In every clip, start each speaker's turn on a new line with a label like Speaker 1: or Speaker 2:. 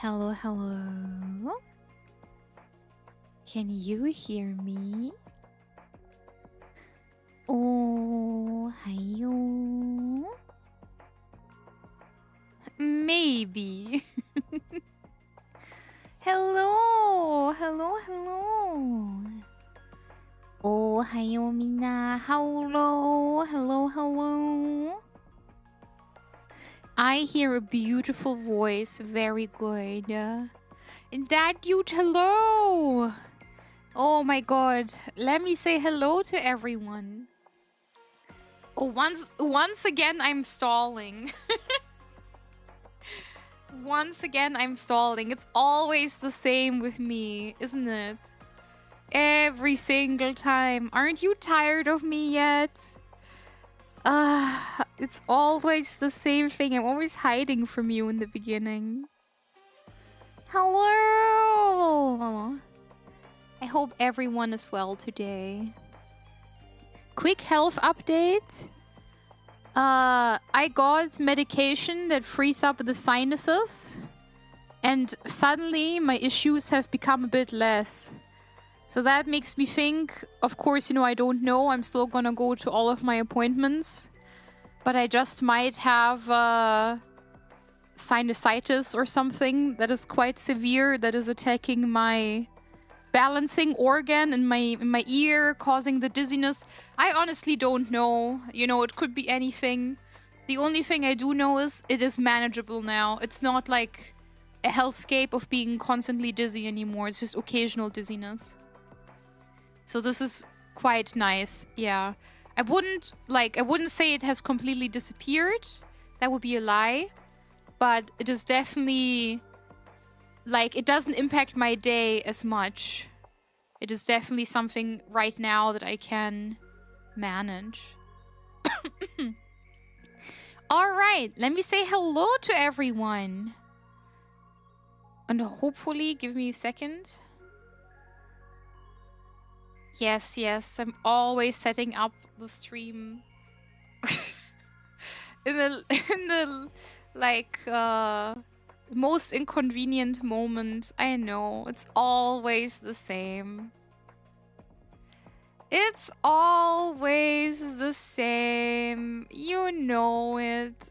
Speaker 1: Hello, hello. Can you hear me? Oh, hiyo. Maybe. Hello, hello, hello. Oh, hiyo mina. Hello, hello, hello. I hear a beautiful voice. Very good. And that dude, hello. Oh my god. Let me say hello to everyone. Oh, once again, I'm stalling. Once again, I'm stalling. It's always the same with me, isn't it? Every single time. Aren't you tired of me yet? It's always the same thing. I'm always hiding from you in the beginning. Hello! I hope everyone is well today. Quick health update. I got medication that frees up the sinuses. And suddenly my issues have become a bit less. So that makes me think, of course, you know, I don't know. I'm still gonna go to all of my appointments. But I just might have sinusitis or something that is quite severe, that is attacking my balancing organ in my ear, causing the dizziness. I honestly don't know. You know, it could be anything. The only thing I do know is it is manageable now. It's not like a hellscape of being constantly dizzy anymore. It's just occasional dizziness. So this is quite nice. Yeah. I wouldn't say it has completely disappeared. That would be a lie. But it is definitely, like, it doesn't impact my day as much. It is definitely something right now that I can manage. Alright, let me say hello to everyone. And hopefully, give me a second. Yes, yes, I'm always setting up the stream in the like most inconvenient moment. I know, it's always the same. It's always the same. You know it.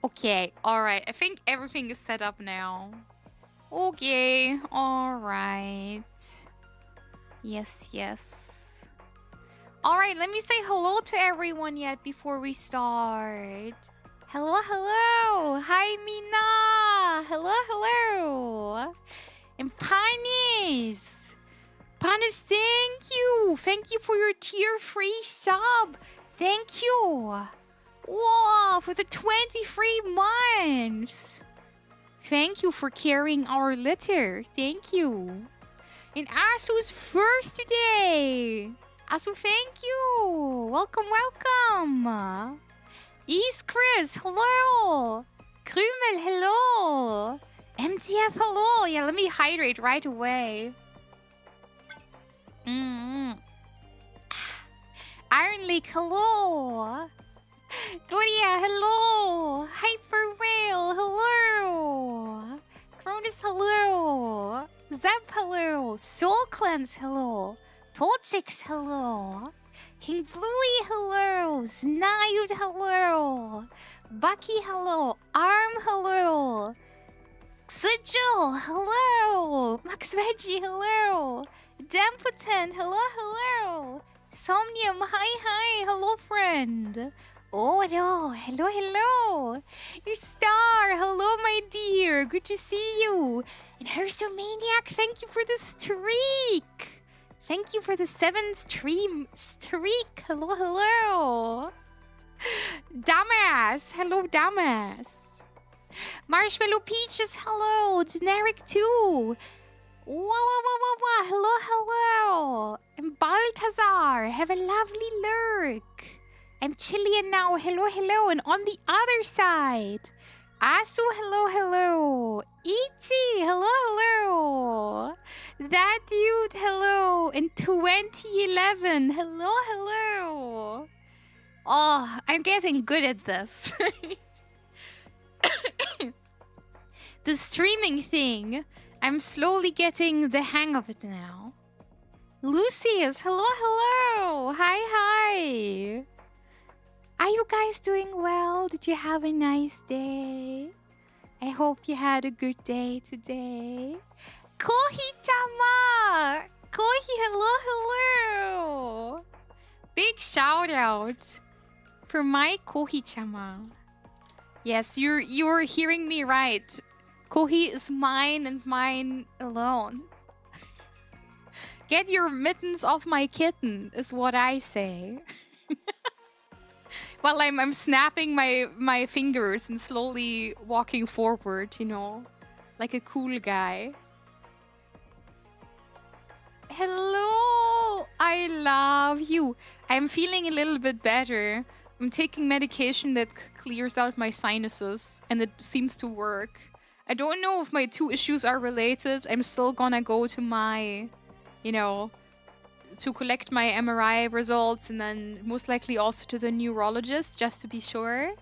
Speaker 1: Okay, alright. I think everything is set up now. Okay, alright. Yes, yes. Alright, let me say hello to everyone yet before we start. Hello, hello. Hi, Mina. Hello, hello. And Panis. Panis, thank you. Thank you for your tier-free sub. Thank you. Whoa, for the 23 months. Thank you for carrying our litter. Thank you. And Asu's first today. Asu, thank you. Welcome, welcome. East Chris, hello. Krümel, hello. MTF, hello. Yeah, let me hydrate right away. Iron Lake, hello. Doria, hello. Hyper Whale, hello. Cronus, hello. Zep, hello. Soul Cleanse, hello. Tolchix, hello. King Bluey, hello. Znayud, hello. Bucky, hello. Arm, hello. Sigil, hello. Max Veggie, hello. Dampotent, hello, hello. Somnium, hi, hi, hello, friend. Oh, hello, hello, hello. Your star, hello, my dear. Good to see you. And Hersomaniac, thank you for the streak. Thank you for the 7th streak. Hello, hello. Damas, hello, Damas. Marshmallow Peaches, hello. Generic 2. Wah, hello, hello. And Baltazar, have a lovely lurk. I'm Chilean now, hello, hello. And on the other side, Asu, hello, hello. E.T., hello, hello. That dude, hello. In 2011, hello, hello. Oh, I'm getting good at this. The streaming thing, I'm slowly getting the hang of it now. Lucius, hello, hello. Hi, hi. Are you guys doing well? Did you have a nice day? I hope you had a good day today. Kohi-chama! Kohi, hello, hello. Big shout out for my Kohi-chama. Yes, you're hearing me right. Kohi is mine and mine alone. Get your mittens off my kitten, is what I say. While I'm snapping my fingers and slowly walking forward, you know, like a cool guy. Hello! I love you. I'm feeling a little bit better. I'm taking medication that clears out my sinuses, and it seems to work. I don't know if my two issues are related. I'm still gonna go to my, you know, to collect my MRI results, and then most likely also to the neurologist, just to be sure.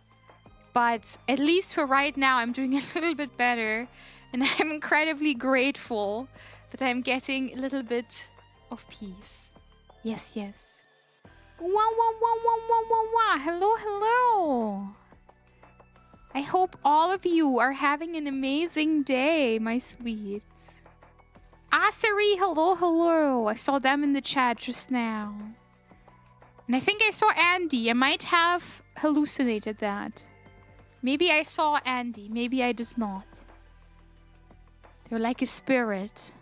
Speaker 1: But at least for right now, I'm doing a little bit better, and I'm incredibly grateful that I'm getting a little bit of peace. Yes, yes. Wah, wah, wah, wah, wah, wah, wah. Hello, hello. I hope all of you are having an amazing day, my sweets. Asari, hello, hello. I saw them in the chat just now. And I think I saw Andy. I might have hallucinated that. Maybe I saw Andy. Maybe I did not. They're like a spirit.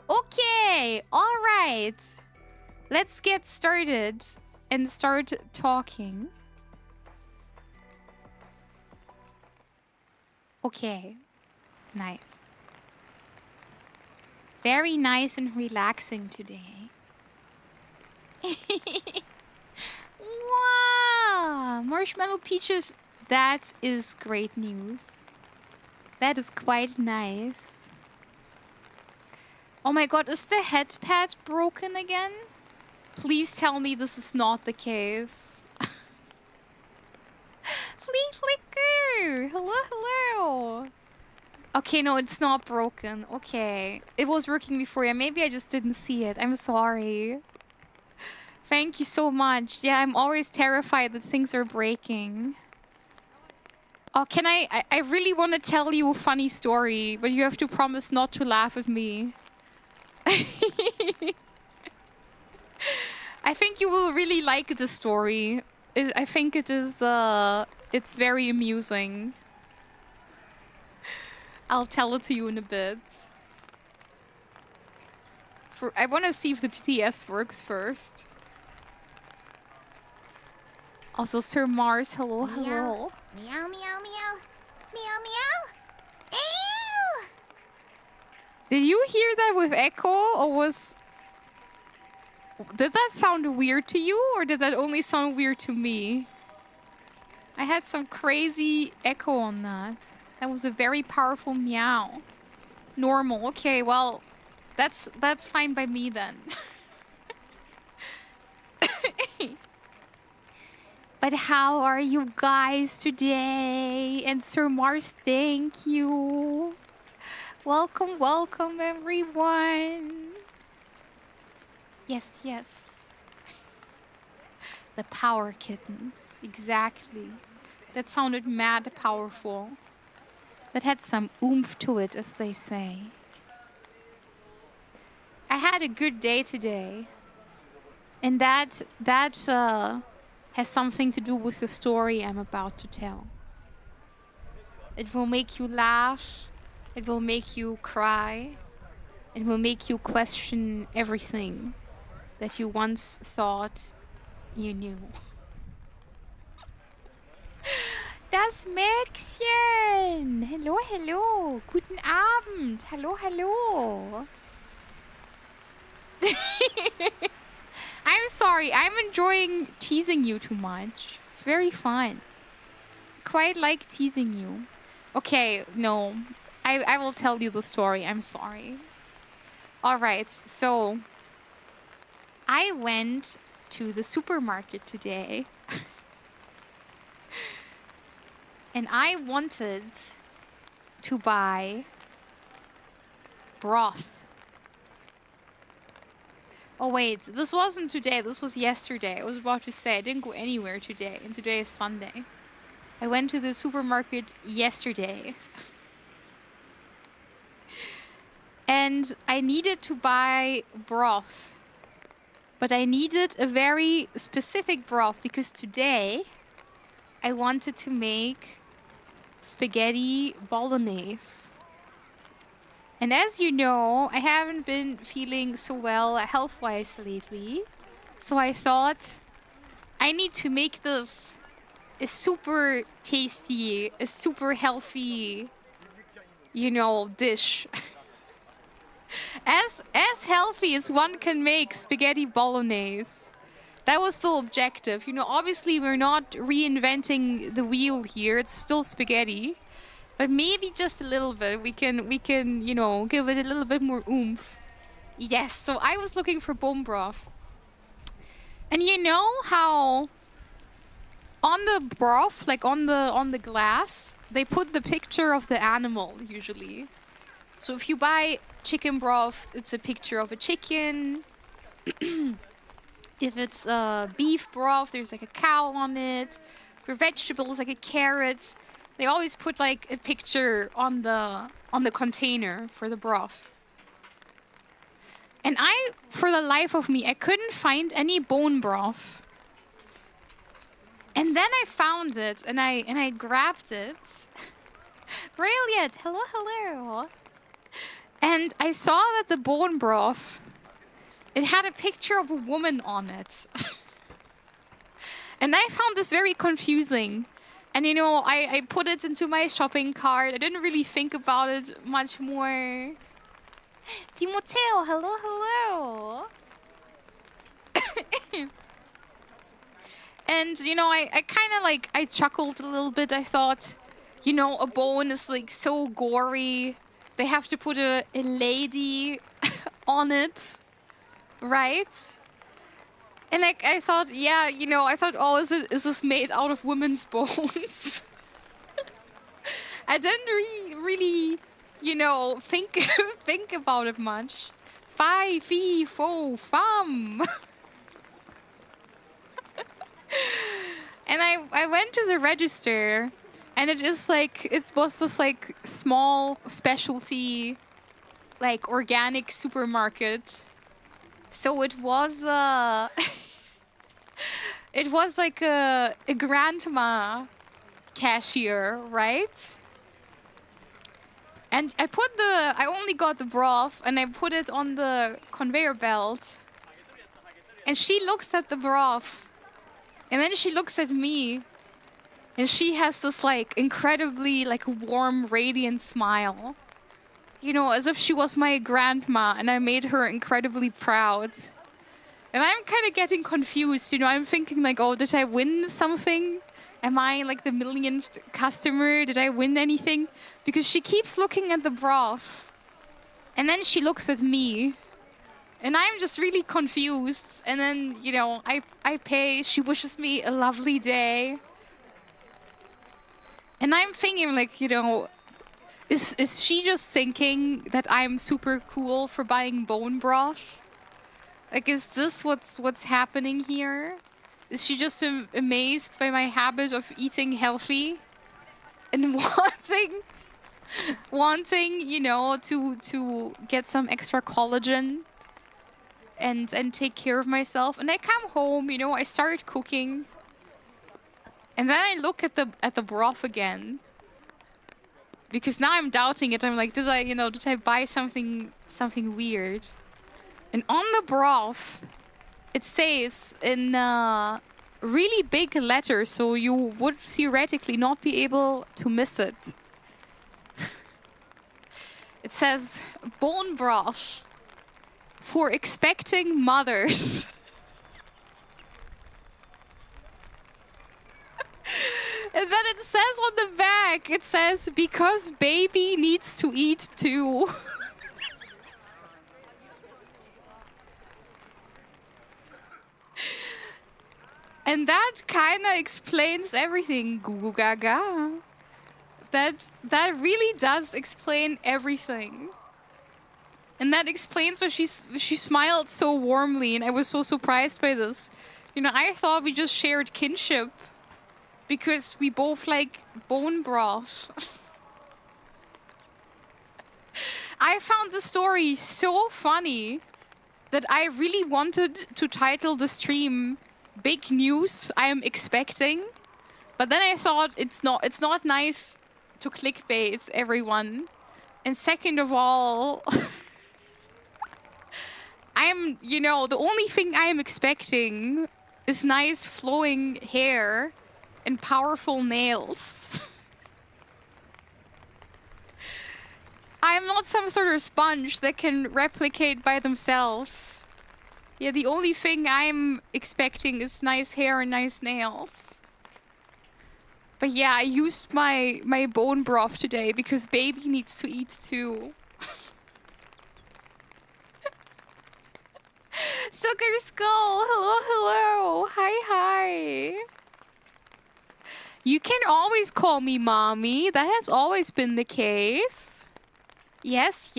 Speaker 1: Okay, all right. Let's get started and start talking. Okay, nice. Very nice and relaxing today. Wow, Marshmallow Peaches, that is great news. That is quite nice. Oh my god, is the head pad broken again? Please tell me this is not the case. Flea Flicker! Hello, hello! Okay, no, it's not broken. Okay. It was working before. Yeah, maybe I just didn't see it. I'm sorry. Thank you so much. Yeah, I'm always terrified that things are breaking. Oh, can I really want to tell you a funny story, but you have to promise not to laugh at me. I think you will really like the story. I think it is, it's very amusing. I'll tell it to you in a bit. I want to see if the TTS works first. Also, Sir Mars, hello, hello.
Speaker 2: Meow, meow, meow. Meow, meow. Ew!
Speaker 1: Did you hear that with echo, or was... Did that sound weird to you, or did that only sound weird to me? I had some crazy echo on that. That was a very powerful meow. Normal. Okay, well, that's fine by me then. But how are you guys today? And Sir Mars, thank you. Welcome, welcome, everyone. Yes, yes. The power kittens. Exactly. That sounded mad powerful. That had some oomph to it, as they say. I had a good day today. And that has something to do with the story I'm about to tell. It will make you laugh. It will make you cry. It will make you question everything that you once thought you knew. Das Mäxchen! Hello, hello! Guten Abend! Hallo, hallo! I'm sorry, I'm enjoying teasing you too much. It's very fun. Quite like teasing you. Okay, no. I will tell you the story. I'm sorry. Alright, so... I went to the supermarket today. And I wanted to buy broth. Oh wait, this wasn't today, this was yesterday. I was about to say I didn't go anywhere today, and today is Sunday. I went to the supermarket yesterday. And I needed to buy broth. But I needed a very specific broth because today I wanted to make spaghetti bolognese. And as you know, I haven't been feeling so well health-wise lately. So I thought I need to make this a super tasty, a super healthy, you know, dish. As healthy as one can make spaghetti bolognese. That was the objective. You know, obviously we're not reinventing the wheel here. It's still spaghetti. But maybe just a little bit. We can, you know, give it a little bit more oomph. Yes, so I was looking for bone broth. And you know how on the broth, like on the glass, they put the picture of the animal usually. So if you buy chicken broth, it's a picture of a chicken. If it's beef broth, there's like a cow on it. For vegetables, like a carrot. They always put like a picture on the container for the broth. And I, for the life of me, I couldn't find any bone broth. And then I found it, and I grabbed it. Brilliant! Hello, hello. And I saw that the bone broth, it had a picture of a woman on it. And I found this very confusing. And you know, I put it into my shopping cart. I didn't really think about it much more. Timoteo, hello, hello. And you know, I kind of like, I chuckled a little bit. I thought, you know, a bone is like so gory. They have to put a lady on it, right? And like I thought, yeah, you know, I thought, oh, is this made out of women's bones? I didn't really, you know, think about it much. Fi, fi, fo, fum. And I went to the register, and it is like, it was this like small specialty, like organic supermarket. So it was it was like a grandma cashier, right? And I only got the broth, and I put it on the conveyor belt. And she looks at the broth. And then she looks at me. And she has this like incredibly like warm, radiant smile. You know, as if she was my grandma and I made her incredibly proud. And I'm kind of getting confused, you know, I'm thinking like, oh, did I win something? Am I like the millionth customer? Did I win anything? Because she keeps looking at the broth. And then she looks at me. And I'm just really confused. And then, you know, I pay. She wishes me a lovely day. And I'm thinking like, you know, is she just thinking that I'm super cool for buying bone broth? Like, is this what's happening here? Is she just amazed by my habit of eating healthy and wanting, you know, to get some extra collagen and take care of myself? And I come home, you know, I start cooking, and then I look at the broth again, because now I'm doubting it. I'm like, did I buy something weird? And on the broth, it says in really big letters, so you would theoretically not be able to miss it. It says, bone broth for expecting mothers. And then it says on the back, it says, because baby needs to eat too. And that kind of explains everything, goo goo gaga. That really does explain everything. And that explains why she smiled so warmly, and I was so surprised by this. You know, I thought we just shared kinship because we both like bone broth. I found the story so funny that I really wanted to title the stream "Big News I Am Expecting," but then I thought it's not nice to clickbait everyone. And second of all, you know, the only thing I am expecting is nice flowing hair and powerful nails. I am not some sort of sponge that can replicate by themselves. Yeah, the only thing I'm expecting is nice hair and nice nails. But yeah, I used my bone broth today because baby needs to eat too. Sugar Skull, hello, hello. Hi. You can always call me mommy. That has always been the case. Yes.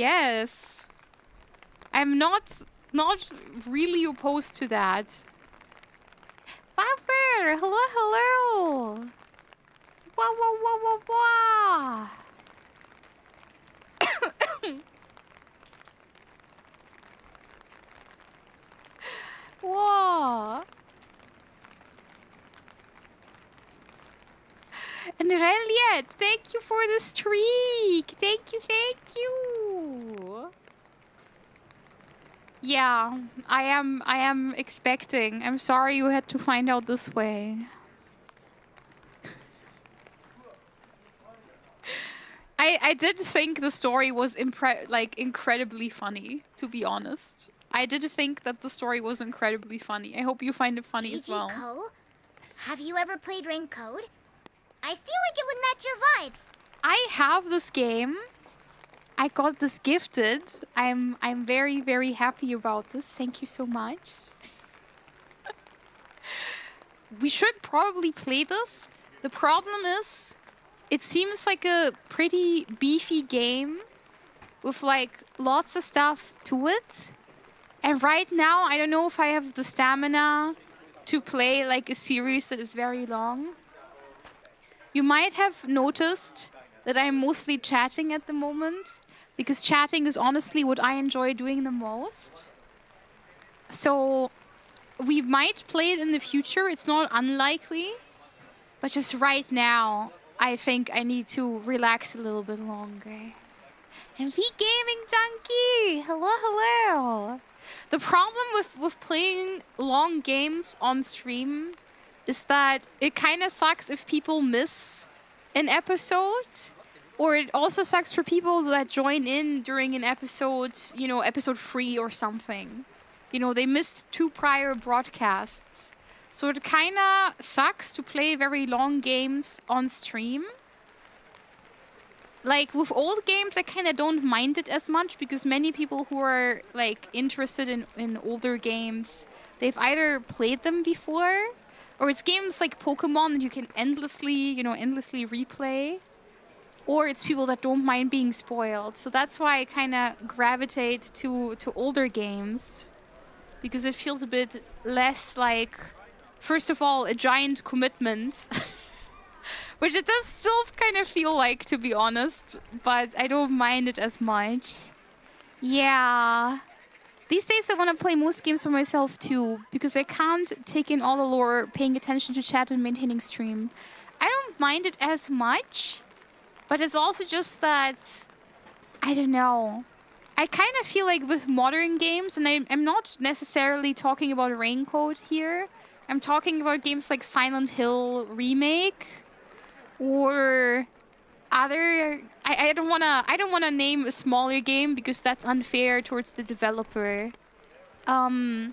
Speaker 1: I'm not really opposed to that. Buffer, hello. Wah. Whoa. And Reliet, thank you for the streak. Thank you. Yeah, I am expecting. I'm sorry you had to find out this way. I did think the story was incredibly funny, to be honest. I did think that the story was incredibly funny. I hope you find it funny as well.
Speaker 2: Cole, have you ever played Ring Code? I feel like it would match your vibes.
Speaker 1: I have this game. I got this gifted. I'm very, very happy about this. Thank you so much. We should probably play this. The problem is, it seems like a pretty beefy game with like lots of stuff to it. And right now, I don't know if I have the stamina to play like a series that is very long. You might have noticed that I'm mostly chatting at the moment, because chatting is honestly what I enjoy doing the most. So we might play it in the future. It's not unlikely. But just right now, I think I need to relax a little bit longer. And V Gaming Junkie! Hello. The problem with playing long games on stream is that it kind of sucks if people miss an episode. Or it also sucks for people that join in during an episode, you know, episode 3 or something. You know, they missed 2 prior broadcasts. So it kind of sucks to play very long games on stream. Like, with old games, I kind of don't mind it as much, because many people who are, like, interested in older games, they've either played them before, or it's games like Pokemon that you can endlessly replay. Or it's people that don't mind being spoiled. So that's why I kind of gravitate to older games. Because it feels a bit less like, first of all, a giant commitment. Which it does still kind of feel like, to be honest. But I don't mind it as much. Yeah. These days I want to play most games for myself too. Because I can't take in all the lore, paying attention to chat and maintaining stream. I don't mind it as much. But it's also just that, I don't know. I kind of feel like with modern games, and I'm not necessarily talking about Raincoat here. I'm talking about games like Silent Hill Remake, or other. I don't wanna name a smaller game because that's unfair towards the developer. But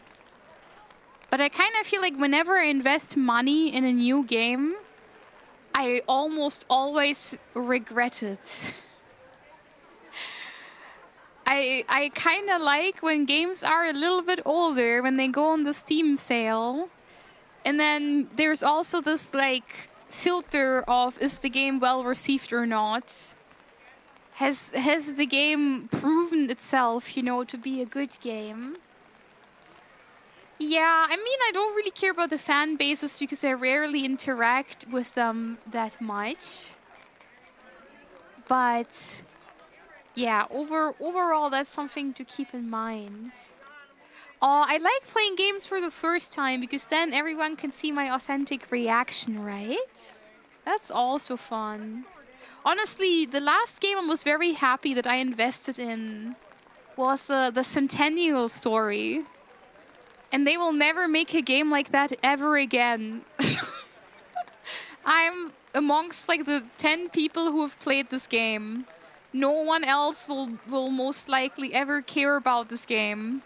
Speaker 1: I kind of feel like whenever I invest money in a new game, I almost always regret it. I kind of like when games are a little bit older, when they go on the Steam sale. And then there's also this, like, filter of is the game well received or not. Has the game proven itself, you know, to be a good game? Yeah, I mean, I don't really care about the fan bases because I rarely interact with them that much. But yeah, overall, that's something to keep in mind. I like playing games for the first time because then everyone can see my authentic reaction, right? That's also fun. Honestly, the last game I was very happy that I invested in was the Centennial story. And they will never make a game like that ever again. I'm amongst like the 10 people who have played this game. No one else will most likely ever care about this game.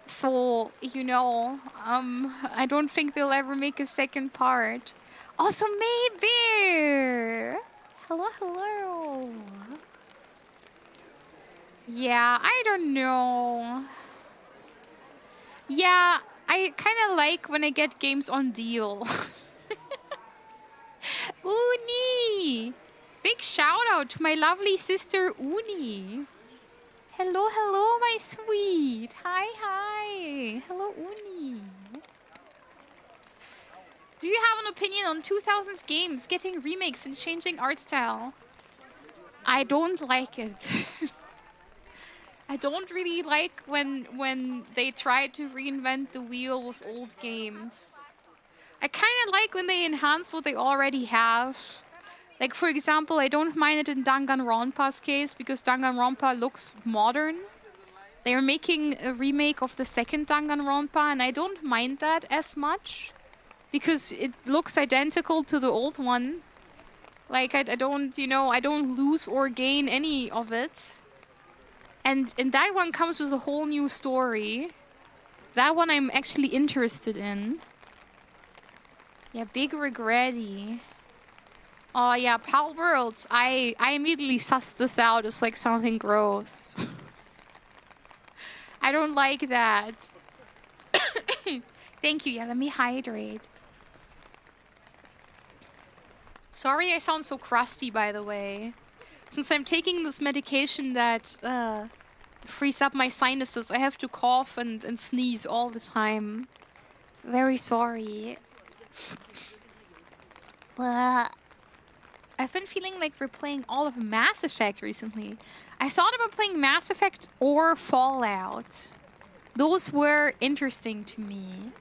Speaker 1: So, you know, I don't think they'll ever make a second part. Also, maybe. Hello, hello. Yeah, I don't know. Yeah, I kind of like when I get games on deal. Uni! Big shout out to my lovely sister Uni. Hello, hello, my sweet. Hi, hi. Hello, Uni. Do you have an opinion on 2000s games getting remakes and changing art style? I don't like it. I don't really like when they try to reinvent the wheel with old games. I kind of like when they enhance what they already have. Like, for example, I don't mind it in Danganronpa's case because Danganronpa looks modern. They're making a remake of the second Danganronpa, and I don't mind that as much because it looks identical to the old one. Like, I don't, you know, I don't lose or gain any of it. And that one comes with a whole new story. That one I'm actually interested in. Yeah, big regretty. Oh yeah, Pal Worlds. I immediately sussed this out as like something gross. I don't like that. Thank you. Yeah, let me hydrate. Sorry I sound so crusty, by the way. Since I'm taking this medication that frees up my sinuses, I have to cough and sneeze all the time. Very sorry. But I've been feeling like replaying all of Mass Effect recently. I thought about playing Mass Effect or Fallout. Those were interesting to me.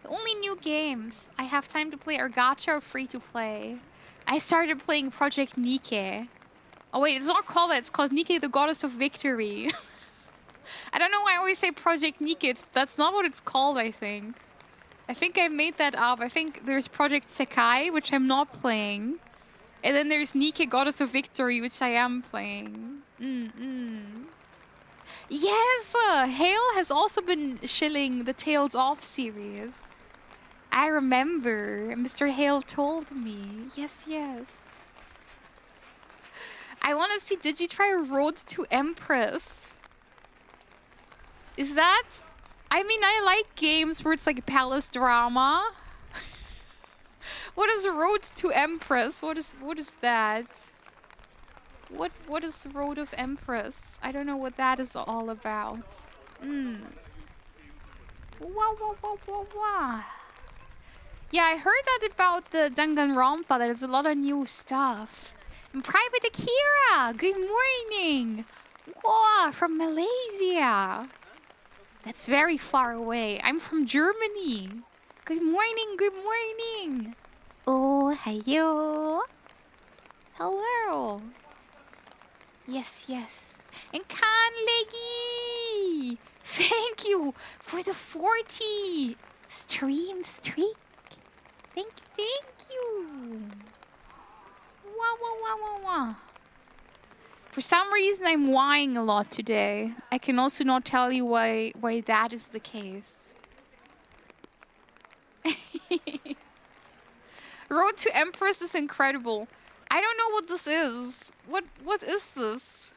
Speaker 1: The only new games I have time to play are gacha or free to play. I started playing Project Nike. Oh wait, it's not called that. It's called Nike, the Goddess of Victory. I don't know why I always say Project Nike. That's not what it's called, I think. I think I made that up. I think there's Project Sekai, which I'm not playing. And then there's Nike, Goddess of Victory, which I am playing. Yes! Hale has also been shilling the Tales Off series. I remember. Mr. Hale told me. Yes, yes. I want to see, did you try Road to Empress? Is that... I mean, I like games where it's like palace drama. What is Road to Empress? What is that? What is the Road of Empress? I don't know what that is all about. Wah. Yeah, I heard that about the Danganronpa. There's a lot of new stuff. And Private Akira, good morning. Whoa, from Malaysia. That's very far away. I'm from Germany. Good morning, good morning. Oh, hello. Hello. Yes, yes. And Khan Leggy, thank you for the 40 stream streak. Thank you. Wah. For some reason, I'm whining a lot today. I can also not tell you why that is the case. Road to Empress is incredible. I don't know what this is. What is this?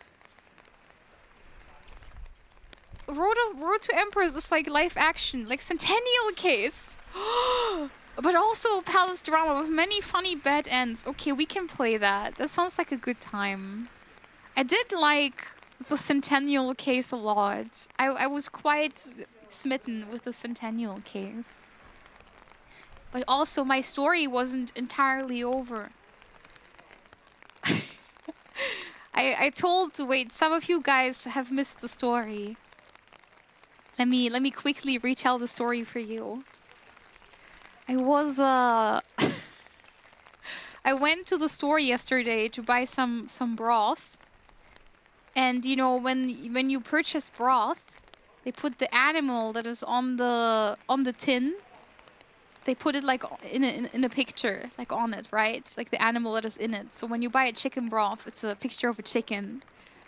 Speaker 1: Road to Empress is like live action, like Centennial case. But also palace drama with many funny bad ends. Okay, we can play that. That sounds like a good time. I did like the Centennial case a lot. I was quite smitten with the Centennial case. But also my story wasn't entirely over. I told, wait, some of you guys have missed the story. Let me quickly retell the story for you. I was I went to the store yesterday to buy some broth. And you know, when you purchase broth, they put the animal that is on the tin. They put it like in a picture, like on it, right? Like the animal that is in it. So when you buy a chicken broth, it's a picture of a chicken.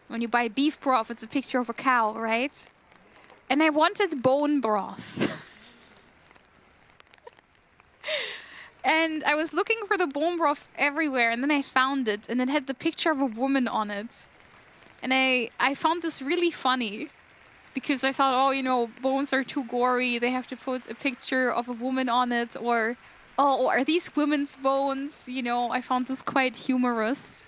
Speaker 1: When you buy beef broth, it's a picture of a cow, right? And I wanted bone broth. And I was looking for the bone broth everywhere, and then I found it, and it had the picture of a woman on it. And I found this really funny, because I thought, oh, you know, bones are too gory, they have to put a picture of a woman on it, or, oh, are these women's bones? You know, I found this quite humorous.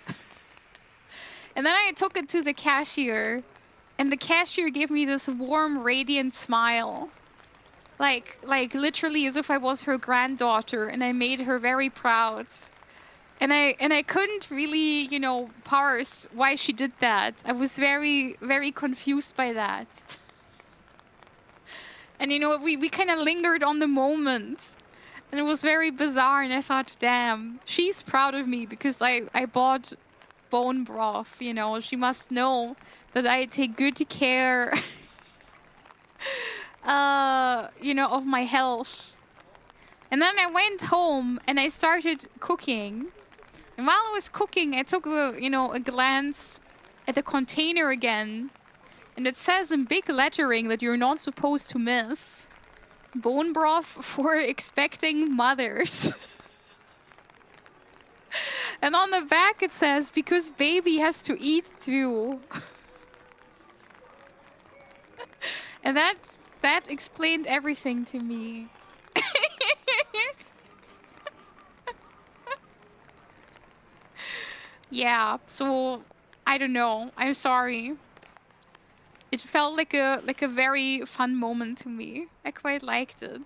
Speaker 1: And then I took it to the cashier, and the cashier gave me this warm, radiant smile. Like literally as if I was her granddaughter, and I made her very proud. And I couldn't really, you know, parse why she did that. I was very, very confused by that. And you know, we kind of lingered on the moment. And it was very bizarre, and I thought, damn, she's proud of me because I bought bone broth, you know. She must know that I take good care you know, of my health. And then I went home and I started cooking. And while I was cooking, I took a, you know, a glance at the container again. And it says in big lettering that you're not supposed to miss: bone broth for expecting mothers. And on the back it says, because baby has to eat too. And that explained everything to me. Yeah, so I don't know. I'm sorry. It felt like a very fun moment to me. I quite liked it.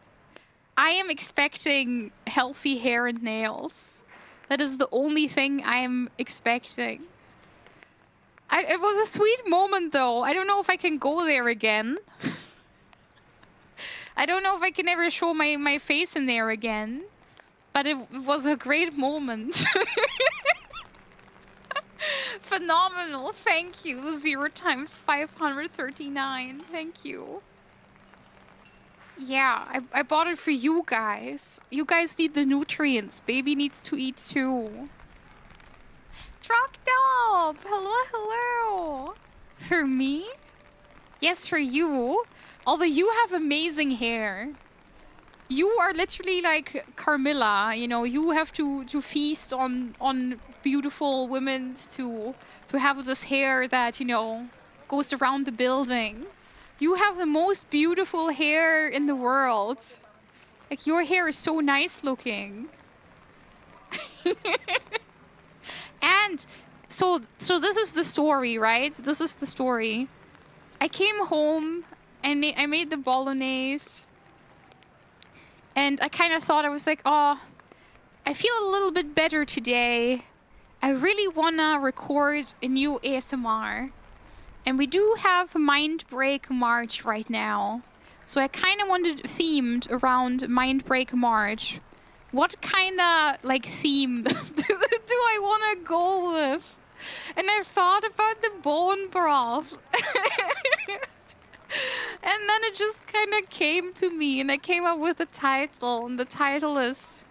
Speaker 1: I am expecting healthy hair and nails. That is the only thing I am expecting. It was a sweet moment though. I don't know if I can go there again. I don't know if I can ever show my face in there again. But it was a great moment. Phenomenal. Thank you. 0 times 539. Thank you. Yeah, I bought it for you guys. You guys need the nutrients. Baby needs to eat too. Trucked up. Hello, hello. For me? Yes, for you. Although you have amazing hair. You are literally like Carmilla, you know, you have to feast on beautiful women to have this hair that, you know, goes around the building. You have the most beautiful hair in the world. Like, your hair is so nice looking. And so this is the story, right? This is the story. I came home and I made the bolognese. And I kind of thought, I was like, oh, I feel a little bit better today. I really want to record a new ASMR. And we do have Mind Break March right now. So I kind of wanted themed around Mind Break March. What kind of, like, theme do I want to go with? And I thought about the bone broth. And then it just kind of came to me, and I came up with a title, and the title is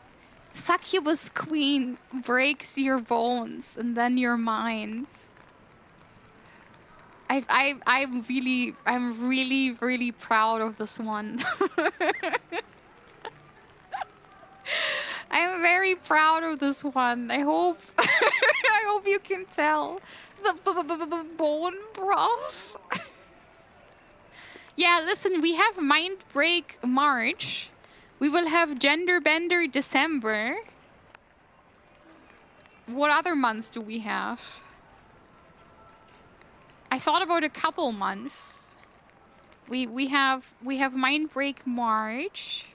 Speaker 1: Succubus Queen Breaks Your Bones and Then Your Mind. I'm really proud of this one. I'm very proud of this one. I hope I hope you can tell. The bone broth. Yeah, listen, we have Mind Break March, We will have Gender Bender December. What other months do we have? I thought about a couple months. We have Mind Break March.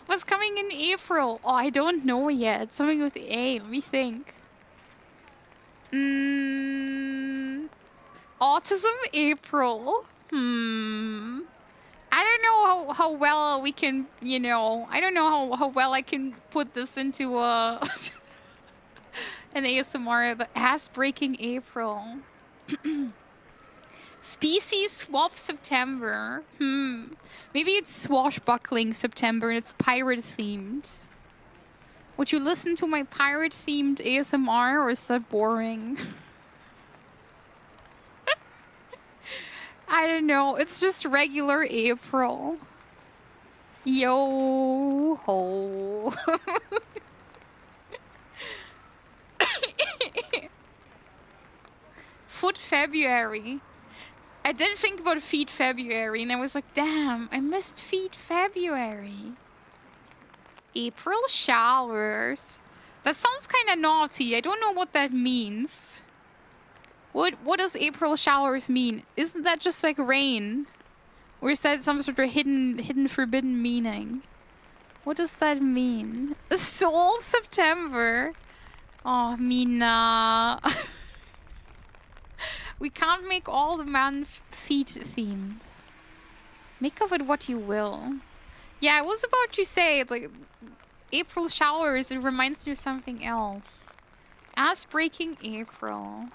Speaker 1: What's coming in April? Oh, I don't know yet. Something with A. Let me think. Autism April. I don't know how well we can, you know, I don't know how well I can put this into an ASMR, but ass breaking April. Species swap September. Maybe it's swashbuckling September and it's pirate themed. Would you listen to my pirate themed ASMR or is that boring? I don't know. It's just regular April. Yo ho. Foot February. I did think about Feet February and I was like, damn, I missed Feet February. April showers. That sounds kind of naughty. I don't know what that means. What does April showers mean? Isn't that just like rain? Or is that some sort of hidden forbidden meaning? What does that mean? Soul September. Oh, Mina. We can't make all the man feet themed. Make of it what you will. Yeah, I was about to say, like, April showers, it reminds me of something else. Ass breaking April.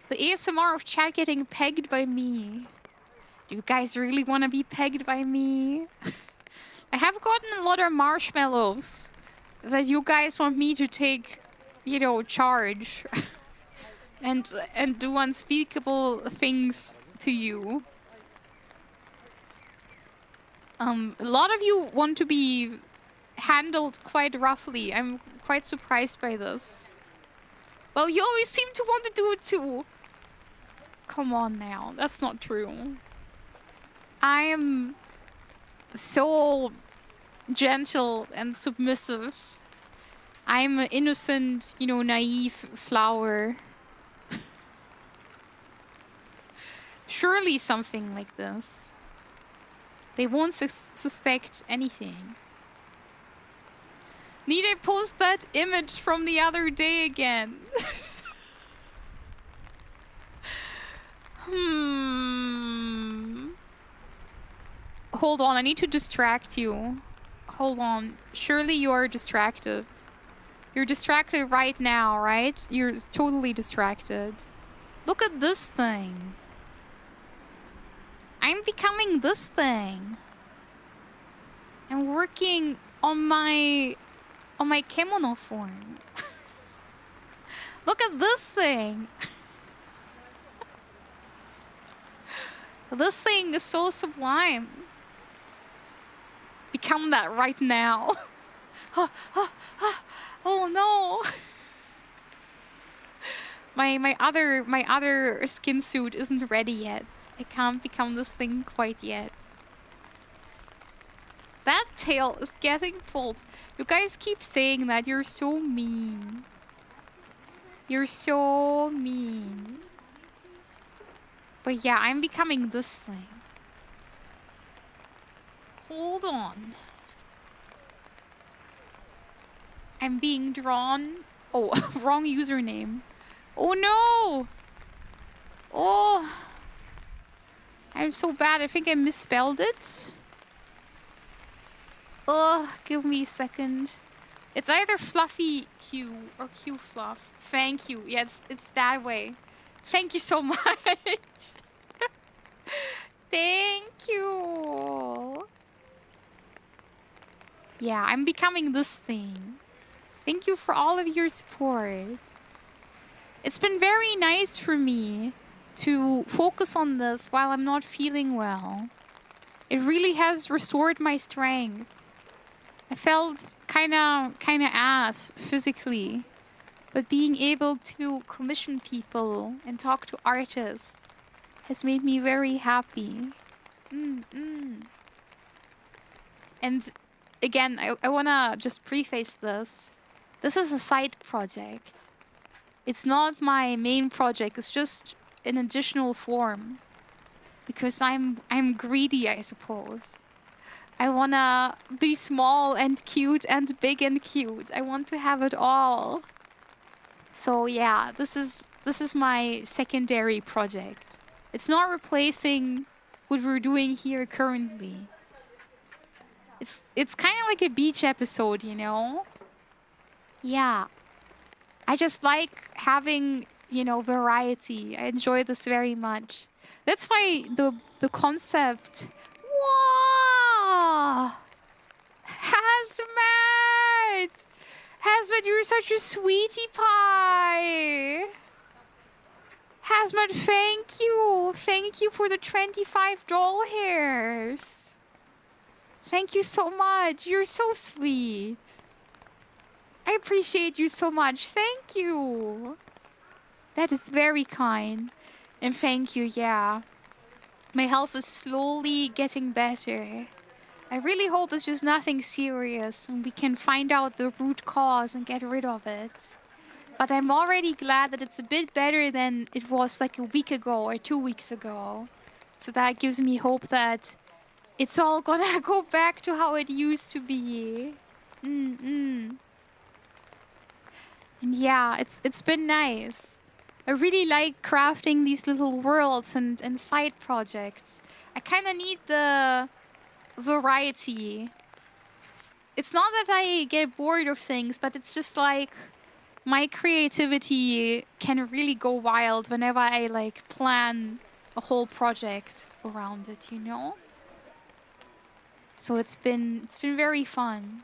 Speaker 1: The ASMR of chat getting pegged by me. Do you guys really want to be pegged by me? I have gotten a lot of marshmallows that you guys want me to take, you know, charge. and do unspeakable things to you. A lot of you want to be handled quite roughly. I'm quite surprised by this. Well, you always seem to want to do it too. Come on now, that's not true. I am so gentle and submissive. I'm an innocent, you know, naive flower. Surely something like this. They won't suspect anything. Need I post that image from the other day again? Hold on, I need to distract you. Hold on. Surely you are distracted. You're distracted right now, right? You're totally distracted. Look at this thing. I'm becoming this thing. I'm working on my kimono form. Look at this thing. This thing is so sublime. Become that right now. Oh no. My other skin suit isn't ready yet. I can't become this thing quite yet. That tail is getting pulled. You guys keep saying that. You're so mean. You're so mean. But yeah, I'm becoming this thing. Hold on. I'm being drawn. Oh, wrong username. Oh no! Oh. I'm so bad. I think I misspelled it. Ugh, give me a second. It's either Fluffy Q or Q Fluff. Thank you. Yeah, it's that way. Thank you so much. Thank you. Yeah, I'm becoming this thing. Thank you for all of your support. It's been very nice for me to focus on this while I'm not feeling well. It really has restored my strength. I felt kinda ass physically, but being able to commission people and talk to artists has made me very happy. And again, I wanna just preface this. This is a side project. It's not my main project. It's just an additional form. Because I'm greedy, I suppose. I wanna be small and cute and big and cute. I want to have it all. So yeah, this is my secondary project. It's not replacing what we're doing here currently. It's kind of like a beach episode, you know? Yeah. I just like having, you know, variety. I enjoy this very much. That's why the concept. Whoa! Hazmat! Hazmat, you're such a sweetie pie! Hazmat, thank you! Thank you for the 25 doll hairs! Thank you so much. You're so sweet. I appreciate you so much. Thank you. That is very kind. And thank you, yeah. My health is slowly getting better. I really hope it's just nothing serious and we can find out the root cause and get rid of it. But I'm already glad that it's a bit better than it was like a week ago or 2 weeks ago. So that gives me hope that it's all gonna go back to how it used to be. And yeah, it's been nice. I really like crafting these little worlds and side projects. I kind of need the variety. It's not that I get bored of things, but it's just like my creativity can really go wild whenever I like plan a whole project around it, you know? So it's been very fun.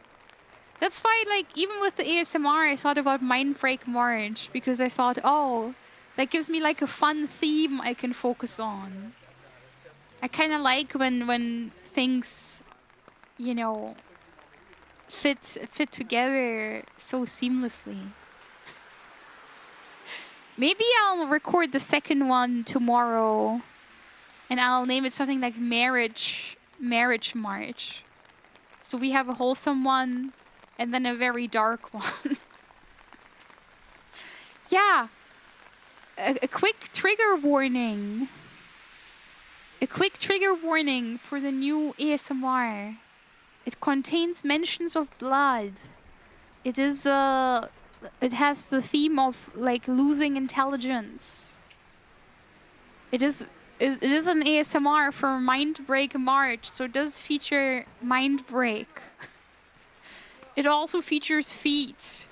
Speaker 1: That's why, like, even with the ASMR, I thought about Mindbreak March because I thought, oh, that gives me like a fun theme I can focus on. I kind of like when things, you know, fit together so seamlessly. Maybe I'll record the second one tomorrow, and I'll name it something like Marriage March. So we have a wholesome one, and then a very dark one. Yeah. A quick trigger warning. A quick trigger warning for the new ASMR. It contains mentions of blood. It is it has the theme of like losing intelligence. It is an ASMR for Mindbreak March, so it does feature Mindbreak. It also features feet.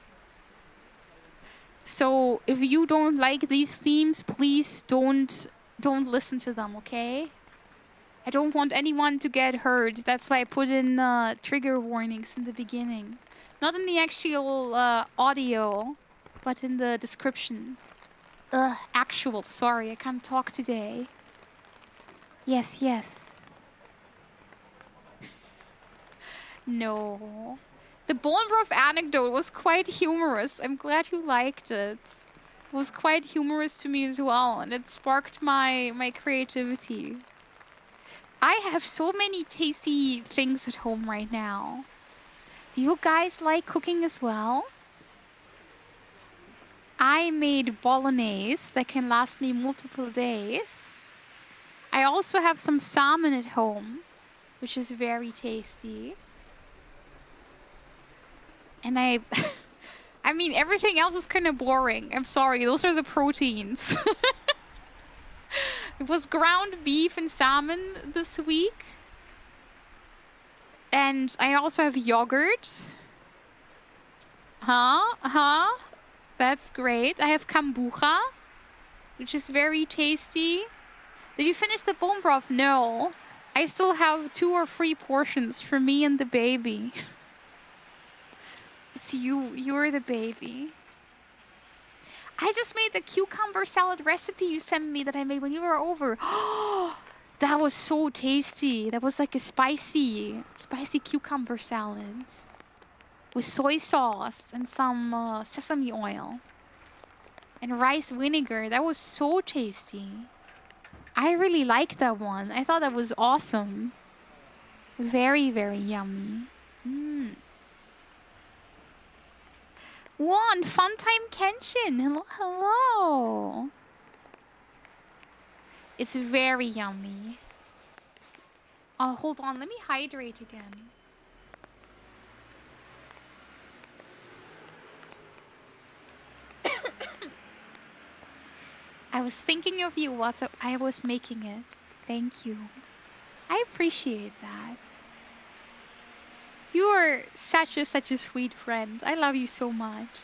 Speaker 1: So if you don't like these themes, please don't listen to them, okay? I don't want anyone to get hurt. That's why I put in trigger warnings in the beginning. Not in the actual audio, but in the description. Sorry, I can't talk today. Yes. No. The Bone Broth anecdote was quite humorous. I'm glad you liked it. It was quite humorous to me as well, and it sparked my creativity. I have so many tasty things at home right now. Do you guys like cooking as well? I made bolognese that can last me multiple days. I also have some salmon at home, which is very tasty. And I mean, everything else is kind of boring. I'm sorry, those are the proteins. It was ground beef and salmon this week. And I also have yogurt. That's great. I have kombucha, which is very tasty. Did you finish the bone broth? No. I still have 2 or 3 portions for me and the baby. It's you. You're the baby. I just made the cucumber salad recipe you sent me that I made when you were over. Oh, that was so tasty. That was like a spicy cucumber salad with soy sauce and some sesame oil and rice vinegar. That was so tasty. I really like that one. I thought that was awesome. Very, very yummy. One, Funtime Kenshin. Hello, hello. It's very yummy. Oh, hold on. Let me hydrate again. I was thinking of you while I was making it. Thank you. I appreciate that. You are such a sweet friend. I love you so much.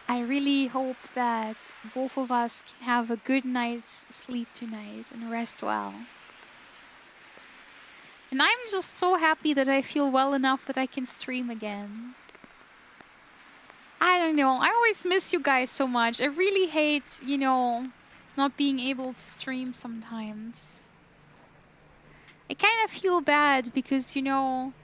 Speaker 1: I really hope that both of us can have a good night's sleep tonight and rest well. And I'm just so happy that I feel well enough that I can stream again. I don't know. I always miss you guys so much. I really hate, you know, not being able to stream sometimes. I kind of feel bad because, you know,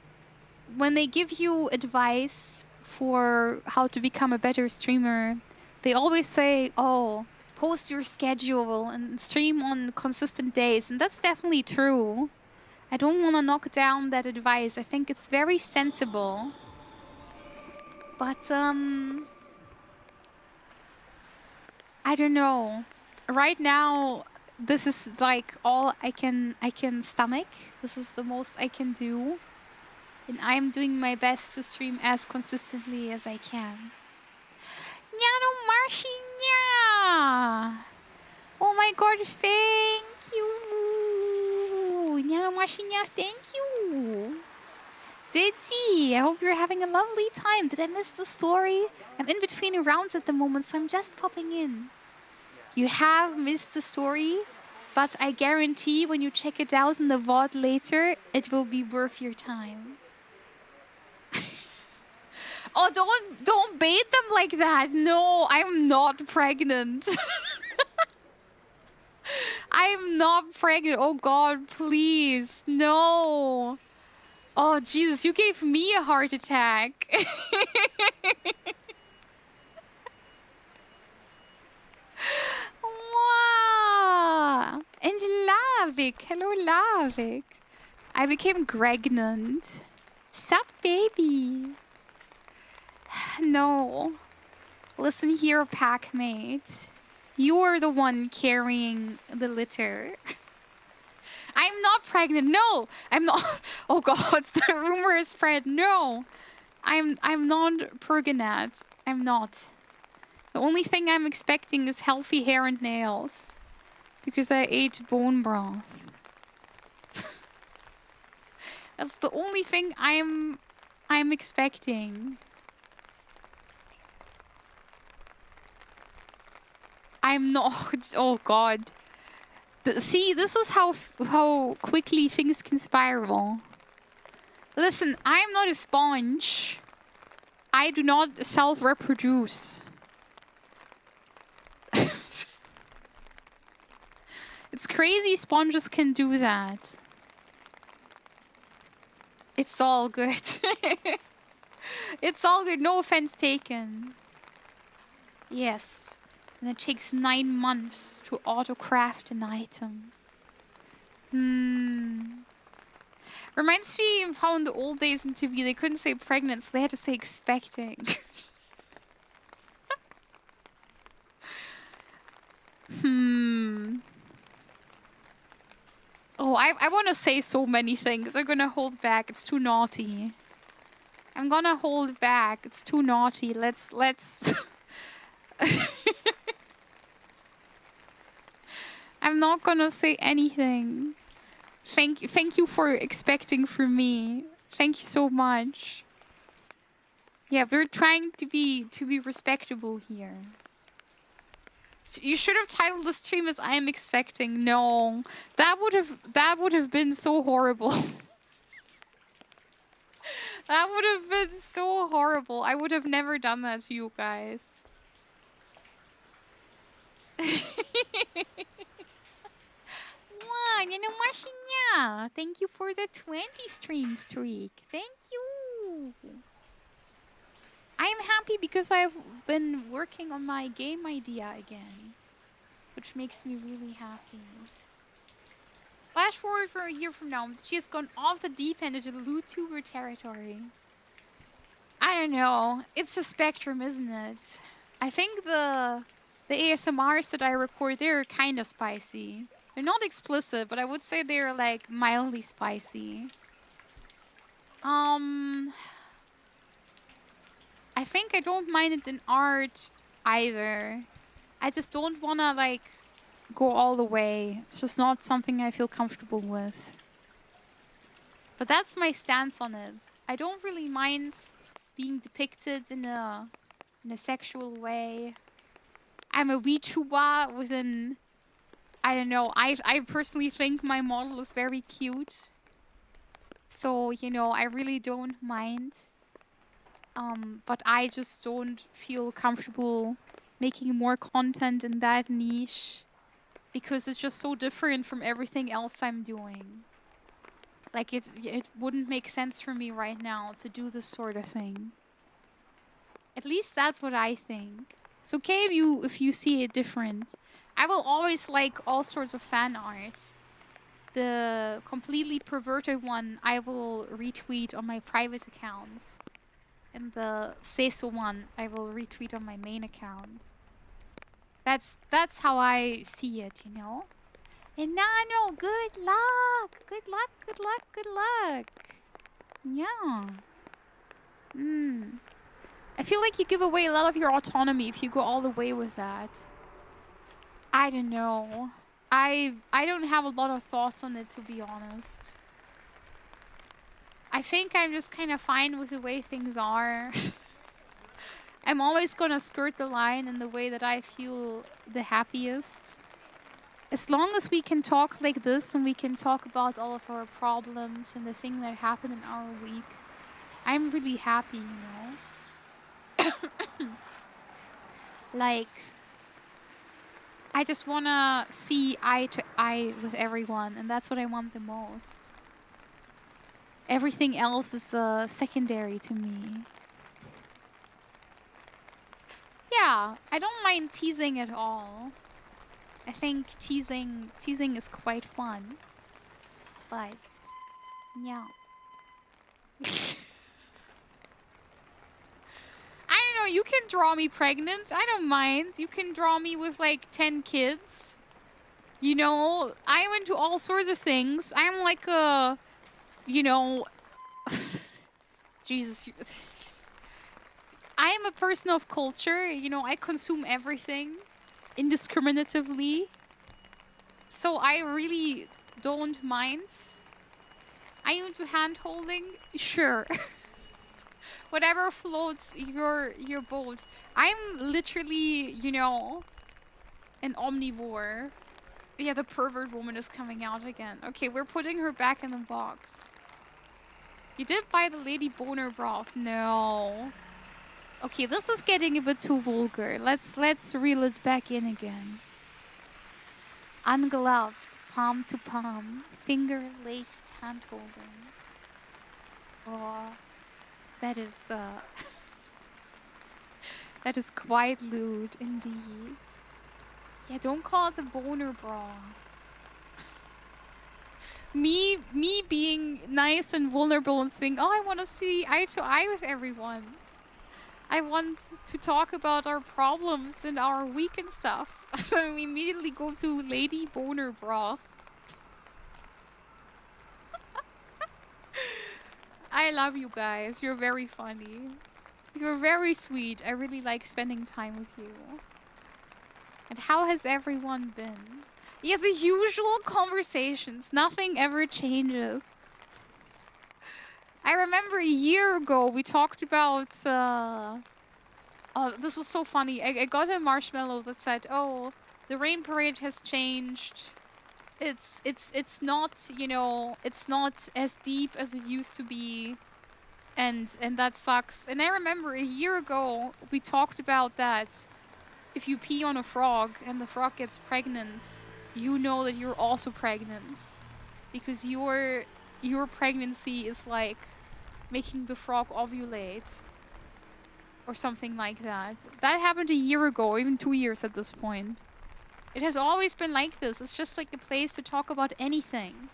Speaker 1: when they give you advice for how to become a better streamer, they always say, oh, post your schedule and stream on consistent days. And that's definitely true. I don't want to knock down that advice. I think it's very sensible. But, I don't know. Right now, this is like all I can stomach. This is the most I can do. And I'm doing my best to stream as consistently as I can. Nyano Marcinia! Oh my god, thank you! Nyano Marcinia, thank you! Diddy, I hope you're having a lovely time. Did I miss the story? I'm in between rounds at the moment, so I'm just popping in. You have missed the story, but I guarantee when you check it out in the VOD later, it will be worth your time. Oh, don't bait them like that. No, I'm not pregnant. I'm not pregnant. Oh god, please. No. Oh Jesus, you gave me a heart attack. Wow. And Lavik. Hello, Lavik. I became pregnant. Sup, baby? No. Listen here, packmate. You're the one carrying the litter. I'm not pregnant. No, I'm not. Oh God, the rumor is spread. No, I'm not pregnant. I'm not. The only thing I'm expecting is healthy hair and nails, because I ate bone broth. That's the only thing I'm expecting. I'm not. Oh God. See, this is how quickly things can spiral. Listen, I'm not a sponge. I do not self-reproduce. It's crazy sponges can do that. It's all good. It's all good. No offense taken. Yes. And it takes 9 months to auto-craft an item. Reminds me of how in the old days in TV they couldn't say pregnant, so they had to say expecting. Oh, I want to say so many things. I'm gonna hold back. It's too naughty. I'm gonna hold back. It's too naughty. Let's... I'm not gonna say anything. Thank you for expecting from me. Thank you so much. Yeah, we're trying to be respectable here. So you should have titled the stream as I am expecting. No, that would have been so horrible. That would have been so horrible. I would have never done that to you guys. Thank you for the 20 stream streak. Thank you. I am happy because I've been working on my game idea again. which makes me really happy. Flash forward for a year from now, she has gone off the deep end into the YouTuber territory. I don't know. It's a spectrum, isn't it? I think the ASMRs that I record, they're kind of spicy. They're not explicit, but I would say they're like mildly spicy. I think I don't mind it in art either. I just don't wanna like go all the way. It's just not something I feel comfortable with. But that's my stance on it. I don't really mind being depicted in a sexual way. I'm a VTuber with an... I don't know. I personally think my model is very cute. So, you know, I really don't mind. But I just don't feel comfortable making more content in that niche. Because it's just so different from everything else I'm doing. Like, it wouldn't make sense for me right now to do this sort of thing. At least that's what I think. It's okay if you see it different. I will always like all sorts of fan art. The completely perverted one I will retweet on my private account. And the Seso one I will retweet on my main account. That's how I see it, you know? And Nano, good luck! Good luck, good luck, good luck! Yeah. I feel like you give away a lot of your autonomy if you go all the way with that. I don't know. I don't have a lot of thoughts on it, to be honest. I think I'm just kind of fine with the way things are. I'm always gonna skirt the line in the way that I feel the happiest. As long as we can talk like this and we can talk about all of our problems and the thing that happened in our week, I'm really happy, you know? Like, I just wanna see eye to eye with everyone, and that's what I want the most. Everything else is secondary to me. Yeah, I don't mind teasing at all. I think teasing is quite fun. But, yeah. I don't know, you can draw me pregnant. I don't mind. You can draw me with like 10 kids. You know, I'm into all sorts of things. I'm like a, you know, Jesus. I am a person of culture. You know, I consume everything indiscriminatively. So I really don't mind. Are you into hand holding? Sure. Whatever floats your boat. I'm literally, you know, an omnivore. Yeah, the pervert woman is coming out again. Okay, we're putting her back in the box. You did buy the lady boner broth. No. Okay, this is getting a bit too vulgar. Let's reel it back in again. Ungloved, palm to palm, finger-laced hand-holding. Oh, that is that is quite lewd indeed. Yeah, don't call it the boner bra. Me being nice and vulnerable and saying, oh, I want to see eye to eye with everyone. I want to talk about our problems and our week and stuff. We immediately go to Lady Boner Bra. I love you guys. You're very funny. You're very sweet. I really like spending time with you. And how has everyone been? Yeah, the usual conversations. Nothing ever changes. I remember a year ago we talked about... oh, this was so funny. I got a marshmallow that said, oh, the rain parade has changed. It's not, you know, it's not as deep as it used to be. And that sucks. And I remember a year ago we talked about that. If you pee on a frog and the frog gets pregnant, you know that you're also pregnant. Because your pregnancy is like making the frog ovulate. Or something like that. That happened a year ago, or even 2 years at this point. It has always been like this. It's just like a place to talk about anything.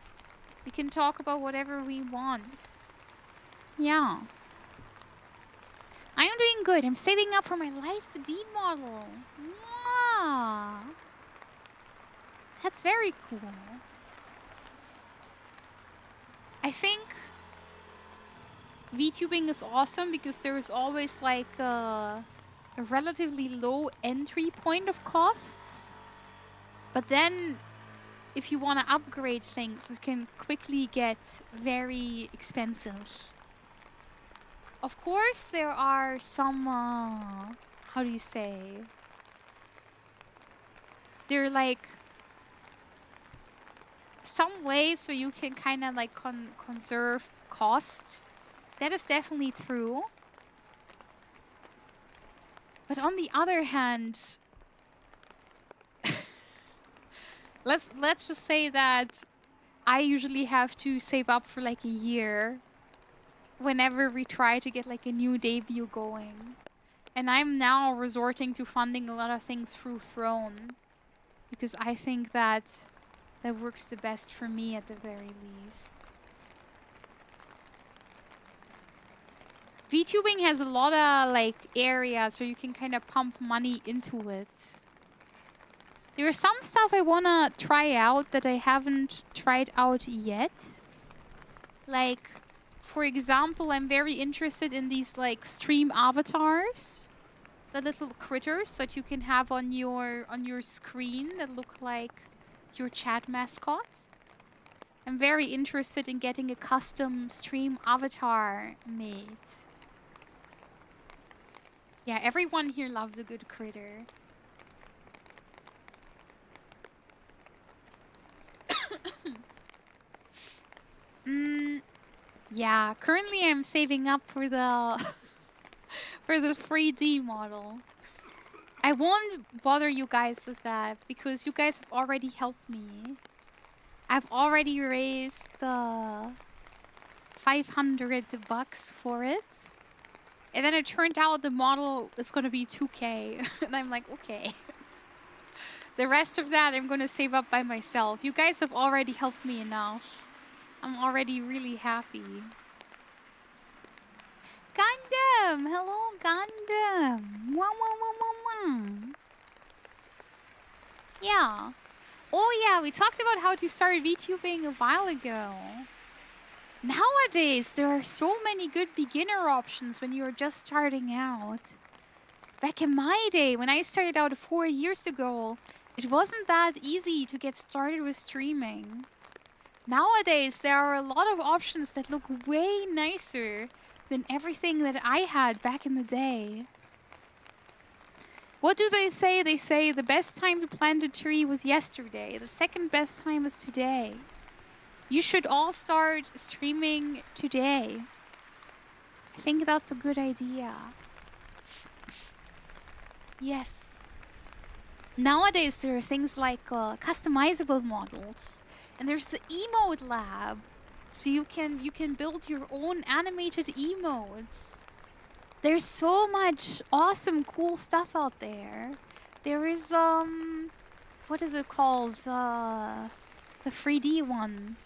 Speaker 1: We can talk about whatever we want. Yeah. I am doing good. I'm saving up for my life to D model. Wow. That's very cool. I think VTubing is awesome because there is always like a relatively low entry point of costs. But then if you want to upgrade things, it can quickly get very expensive. Of course, there are some, how do you say? There are like some ways where you can kind of like conserve cost. That is definitely true. But on the other hand, let's just say that I usually have to save up for like a year whenever we try to get like a new debut going. And I'm now resorting to funding a lot of things through Throne because I think that that works the best for me at the very least. VTubing has a lot of like areas where you can kind of pump money into it. There is some stuff I want to try out that I haven't tried out yet. Like, for example, I'm very interested in these like stream avatars. The little critters that you can have on your screen that look like your chat mascot. I'm very interested in getting a custom stream avatar made. Yeah, everyone here loves a good critter. Yeah, currently I'm saving up for the for the 3D model. I won't bother you guys with that because you guys have already helped me. I've already raised the $500 for it. And then it turned out the model is going to be 2K. And I'm like, okay. The rest of that I'm going to save up by myself. You guys have already helped me enough. I'm already really happy. Gundam! Hello, Gundam! Wah, wah, wah, wah, wah. Yeah. Oh yeah, we talked about how to start VTubing a while ago. Nowadays, there are so many good beginner options when you're just starting out. Back in my day, when I started out 4 years ago, it wasn't that easy to get started with streaming. Nowadays, there are a lot of options that look way nicer than everything that I had back in the day. What do they say? They say the best time to plant a tree was yesterday. The second best time is today. You should all start streaming today. I think that's a good idea. Yes. Nowadays, there are things like customizable models. And there's the emote lab. So you can build your own animated emotes. There's so much awesome, cool stuff out there. There is, what is it called? The 3D one.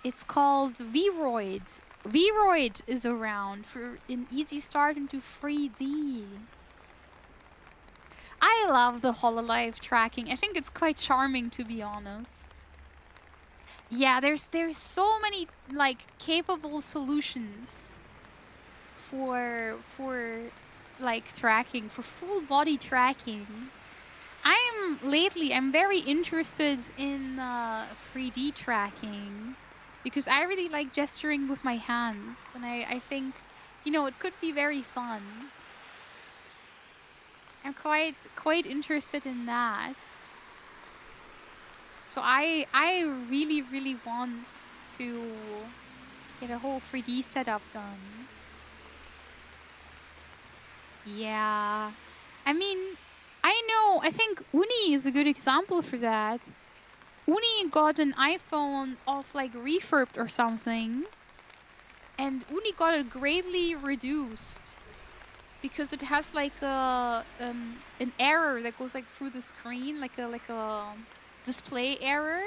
Speaker 1: It's called Vroid. Vroid is around for an easy start into 3D. I love the HoloLive tracking. I think it's quite charming, to be honest. Yeah, there's so many like capable solutions for like tracking, for full body tracking. I'm very interested in 3D tracking because I really like gesturing with my hands, and I think, you know, it could be very fun. I'm quite interested in that. So I really want to get a whole 3D setup done. Yeah. I mean, I think Uni is a good example for that. Uni got an iPhone off like refurbed or something. And Uni got it greatly reduced. because it has like an error that goes like through the screen, like a display error.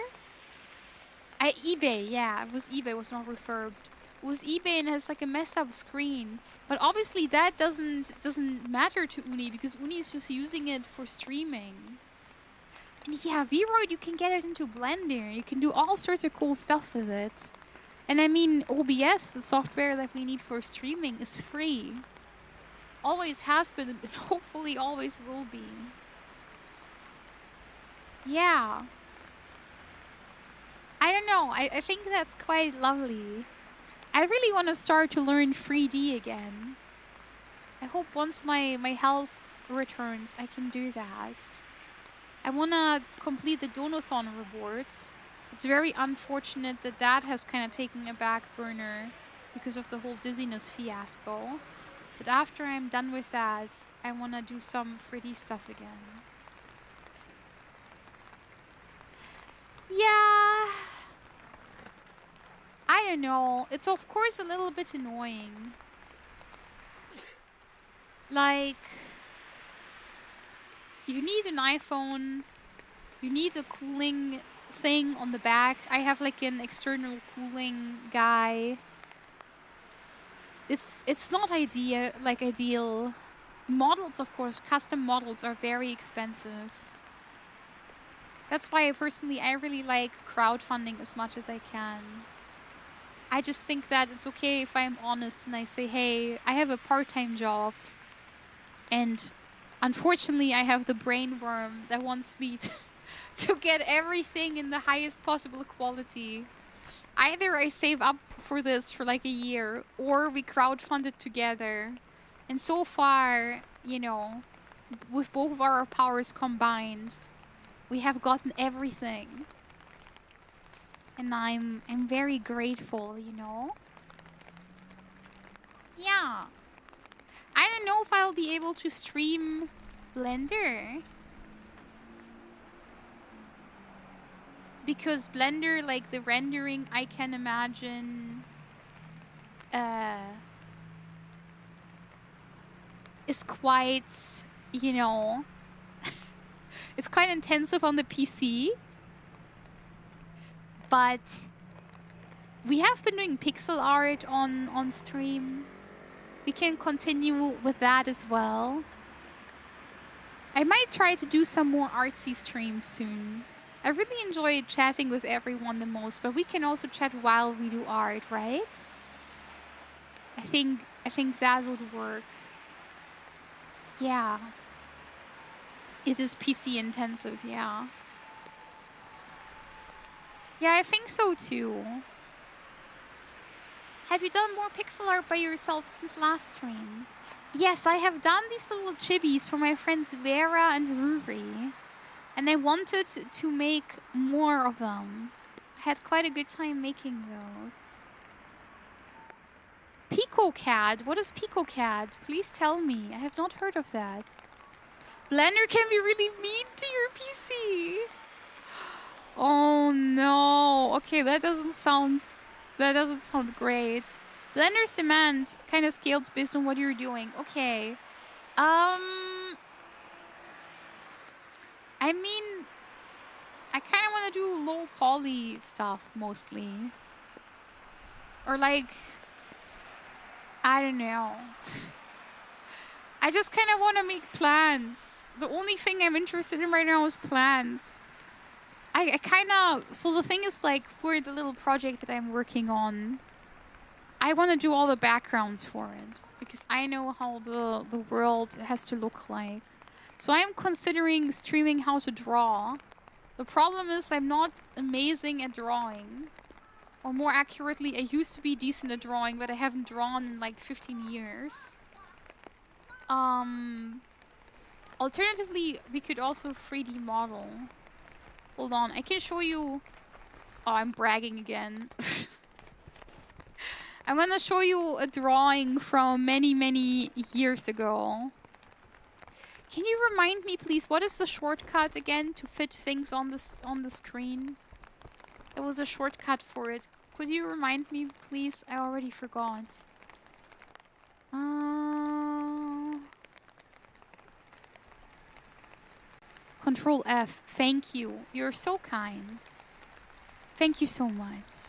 Speaker 1: eBay, yeah, it was eBay. It was not refurbed. It was eBay and it has like a messed up screen. But obviously that doesn't matter to Uni because Uni is just using it for streaming. And yeah, Vroid, you can get it into Blender. You can do all sorts of cool stuff with it. And I mean, OBS, the software that we need for streaming, is free. Always has been, and hopefully always will be. Yeah. I don't know. I think that's quite lovely. I really want to start to learn 3D again. I hope once my health returns, I can do that. I want to complete the Donathon rewards. It's very unfortunate that that has kind of taken a back burner because of the whole dizziness fiasco. But after I'm done with that, I want to do some 3D stuff again. Yeah. I don't know. It's of course a little bit annoying. Like, you need an iPhone. You need a cooling thing on the back. I have like an external cooling guy. It's not ideal. Models, of course, custom models are very expensive. That's why I really like crowdfunding as much as I can. I just think that it's okay if I'm honest and I say, hey, I have a part-time job. And unfortunately, I have the brain worm that wants me to get everything in the highest possible quality. Either I save up for this for like a year, or we crowdfund it together. And so far, you know, with both of our powers combined, we have gotten everything. And I'm very grateful, you know? Yeah. I don't know if I'll be able to stream Blender. Because Blender, like the rendering, I can imagine is quite, you know, it's quite intensive on the PC. But we have been doing pixel art on stream. We can continue with that as well. I might try to do some more artsy streams soon. I really enjoy chatting with everyone the most, but we can also chat while we do art, right? I think that would work. Yeah. It is PC intensive, yeah. Yeah, I think so too. Have you done more pixel art by yourself since last stream? Yes, I have done these little chibis for my friends Vera and Ruri. And I wanted to make more of them. I had quite a good time making those. PicoCAD? What is PicoCAD? Please tell me. I have not heard of that. Blender can be really mean to your PC. Oh no. Okay, that doesn't sound great. Blender's demand kind of scales based on what you're doing. Okay. I mean, I kind of want to do low poly stuff mostly. Or like, I don't know. I just kind of want to make plants. The only thing I'm interested in right now is plants. I kind of... So the thing is, like, for the little project that I'm working on, I want to do all the backgrounds for it. Because I know how the world has to look like. So I'm considering streaming how to draw. The problem is I'm not amazing at drawing. Or more accurately, I used to be decent at drawing, but I haven't drawn in like 15 years. Alternatively, we could also 3D model. Hold on, I can show you... Oh, I'm bragging again. I'm gonna show you a drawing from many, many years ago. Can you remind me, please, what is the shortcut again to fit things on the screen? There was a shortcut for it. Could you remind me, please? I already forgot. Control F. Thank you. You're so kind. Thank you so much.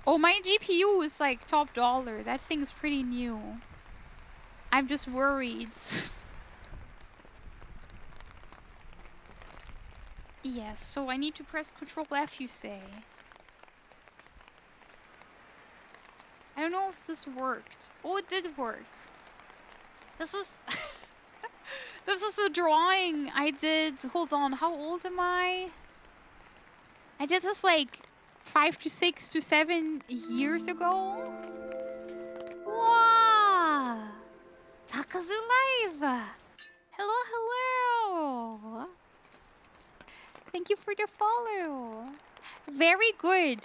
Speaker 1: Oh, my GPU is like top dollar. That thing's pretty new. I'm just worried. Yes, so I need to press Control F, you say. I don't know if this worked. Oh, it did work. This is... This is a drawing I did... Hold on, how old am I? I did this like 5 to 6 to 7 years ago. Wow! Takazu Live! Hello, hello! Thank you for the follow. Very good.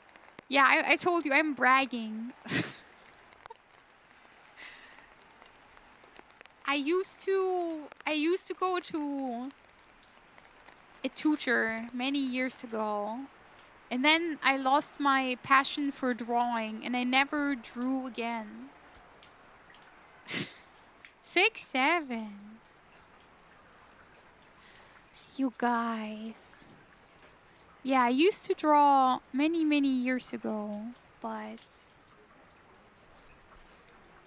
Speaker 1: Yeah, I told you I'm bragging. I used to go to a tutor many years ago. And then I lost my passion for drawing and I never drew again. 6, 7. You guys. Yeah, I used to draw many, many years ago, but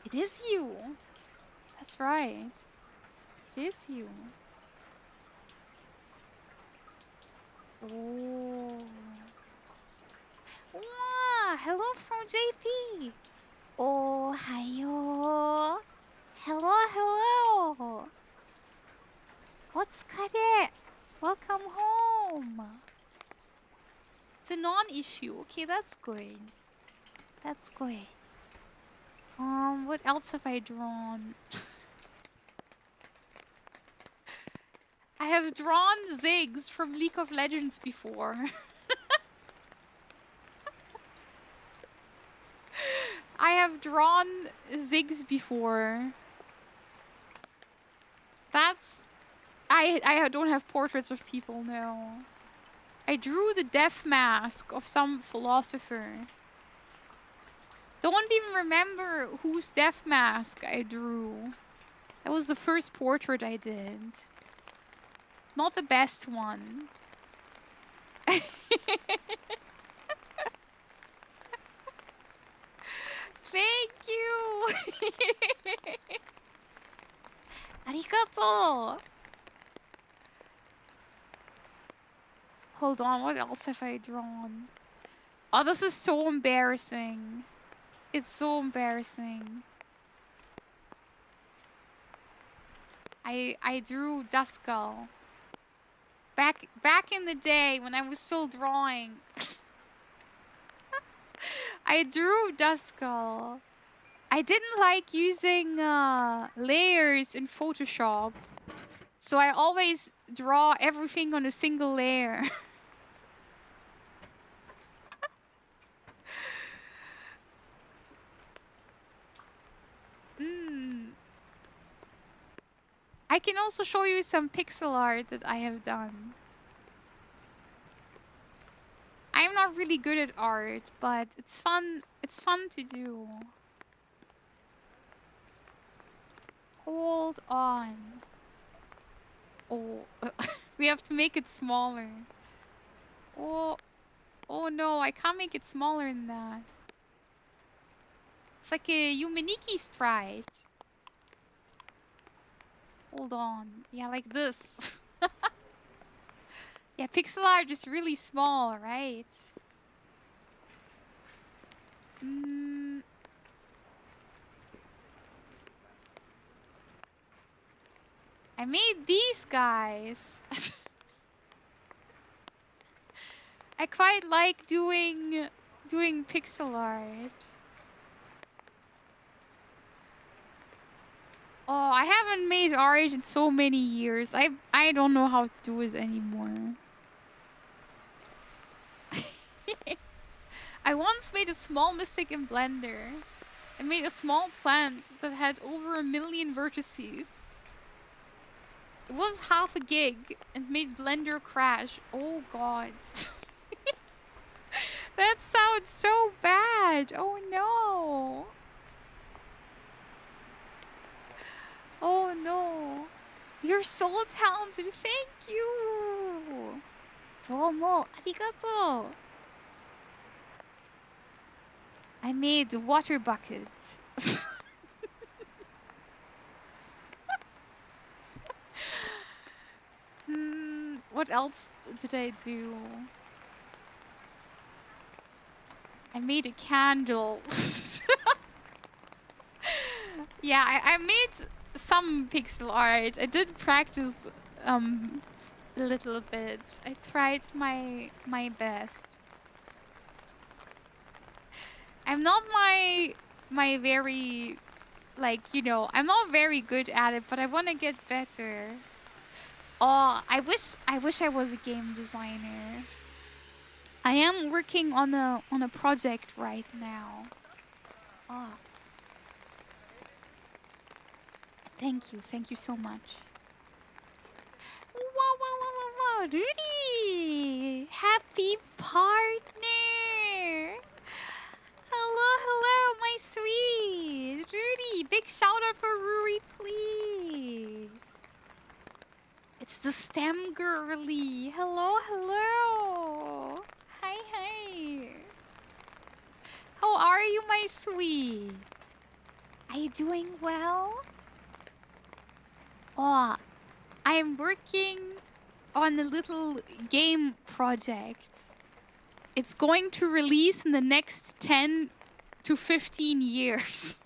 Speaker 1: it is you. That's right. It is you. Oh. Wow, hello from JP. Oh, hiyo. Hello, hello. What's kare? Welcome home. It's a non-issue. Okay, that's good. That's good. What else have I drawn? I have drawn Ziggs from League of Legends before. I have drawn Ziggs before. That's... I don't have portraits of people, no. I drew the death mask of some philosopher. Don't even remember whose death mask I drew. That was the first portrait I did. Not the best one. Thank you! Arigato! Hold on, what else have I drawn? Oh, this is so embarrassing. It's so embarrassing. I drew Duskull. Back in the day when I was still drawing. I drew Duskull. I didn't like using layers in Photoshop. So I always draw everything on a single layer. I can also show you some pixel art that I have done. I'm not really good at art, but it's fun. It's fun to do. Hold on. Oh, we have to make it smaller. Oh, oh no, I can't make it smaller than that. It's like a Yumeniki sprite. Hold on. Yeah, like this. Yeah, pixel art is really small, right? I made these guys. I quite like doing pixel art. Oh, I haven't made art in so many years. I don't know how to do it anymore. I once made a small mystic in Blender. I made a small plant that had over 1 million vertices. It was half a gig and made Blender crash. Oh god. That sounds so bad. Oh no. Oh no. You're so talented. Thank you. Domo, arigato. I made water buckets. What else did I do? I made a candle. Yeah, I made some pixel art. I did practice a little bit. I tried my best. I'm not my very, like, you know, I'm not very good at it, but I want to get better. Oh, I wish I was a game designer. I am working on a project right now. Oh. Thank you so much. Whoa, whoa, whoa, whoa, whoa, Rudy! Happy partner! Hello, hello, my sweet! Rudy, big shout out for Ruri, please! It's the STEM girly! Hello, hello! Hi, hi! How are you, my sweet? Are you doing well? Oh, I'm working on a little game project. It's going to release in the next 10 to 15 years.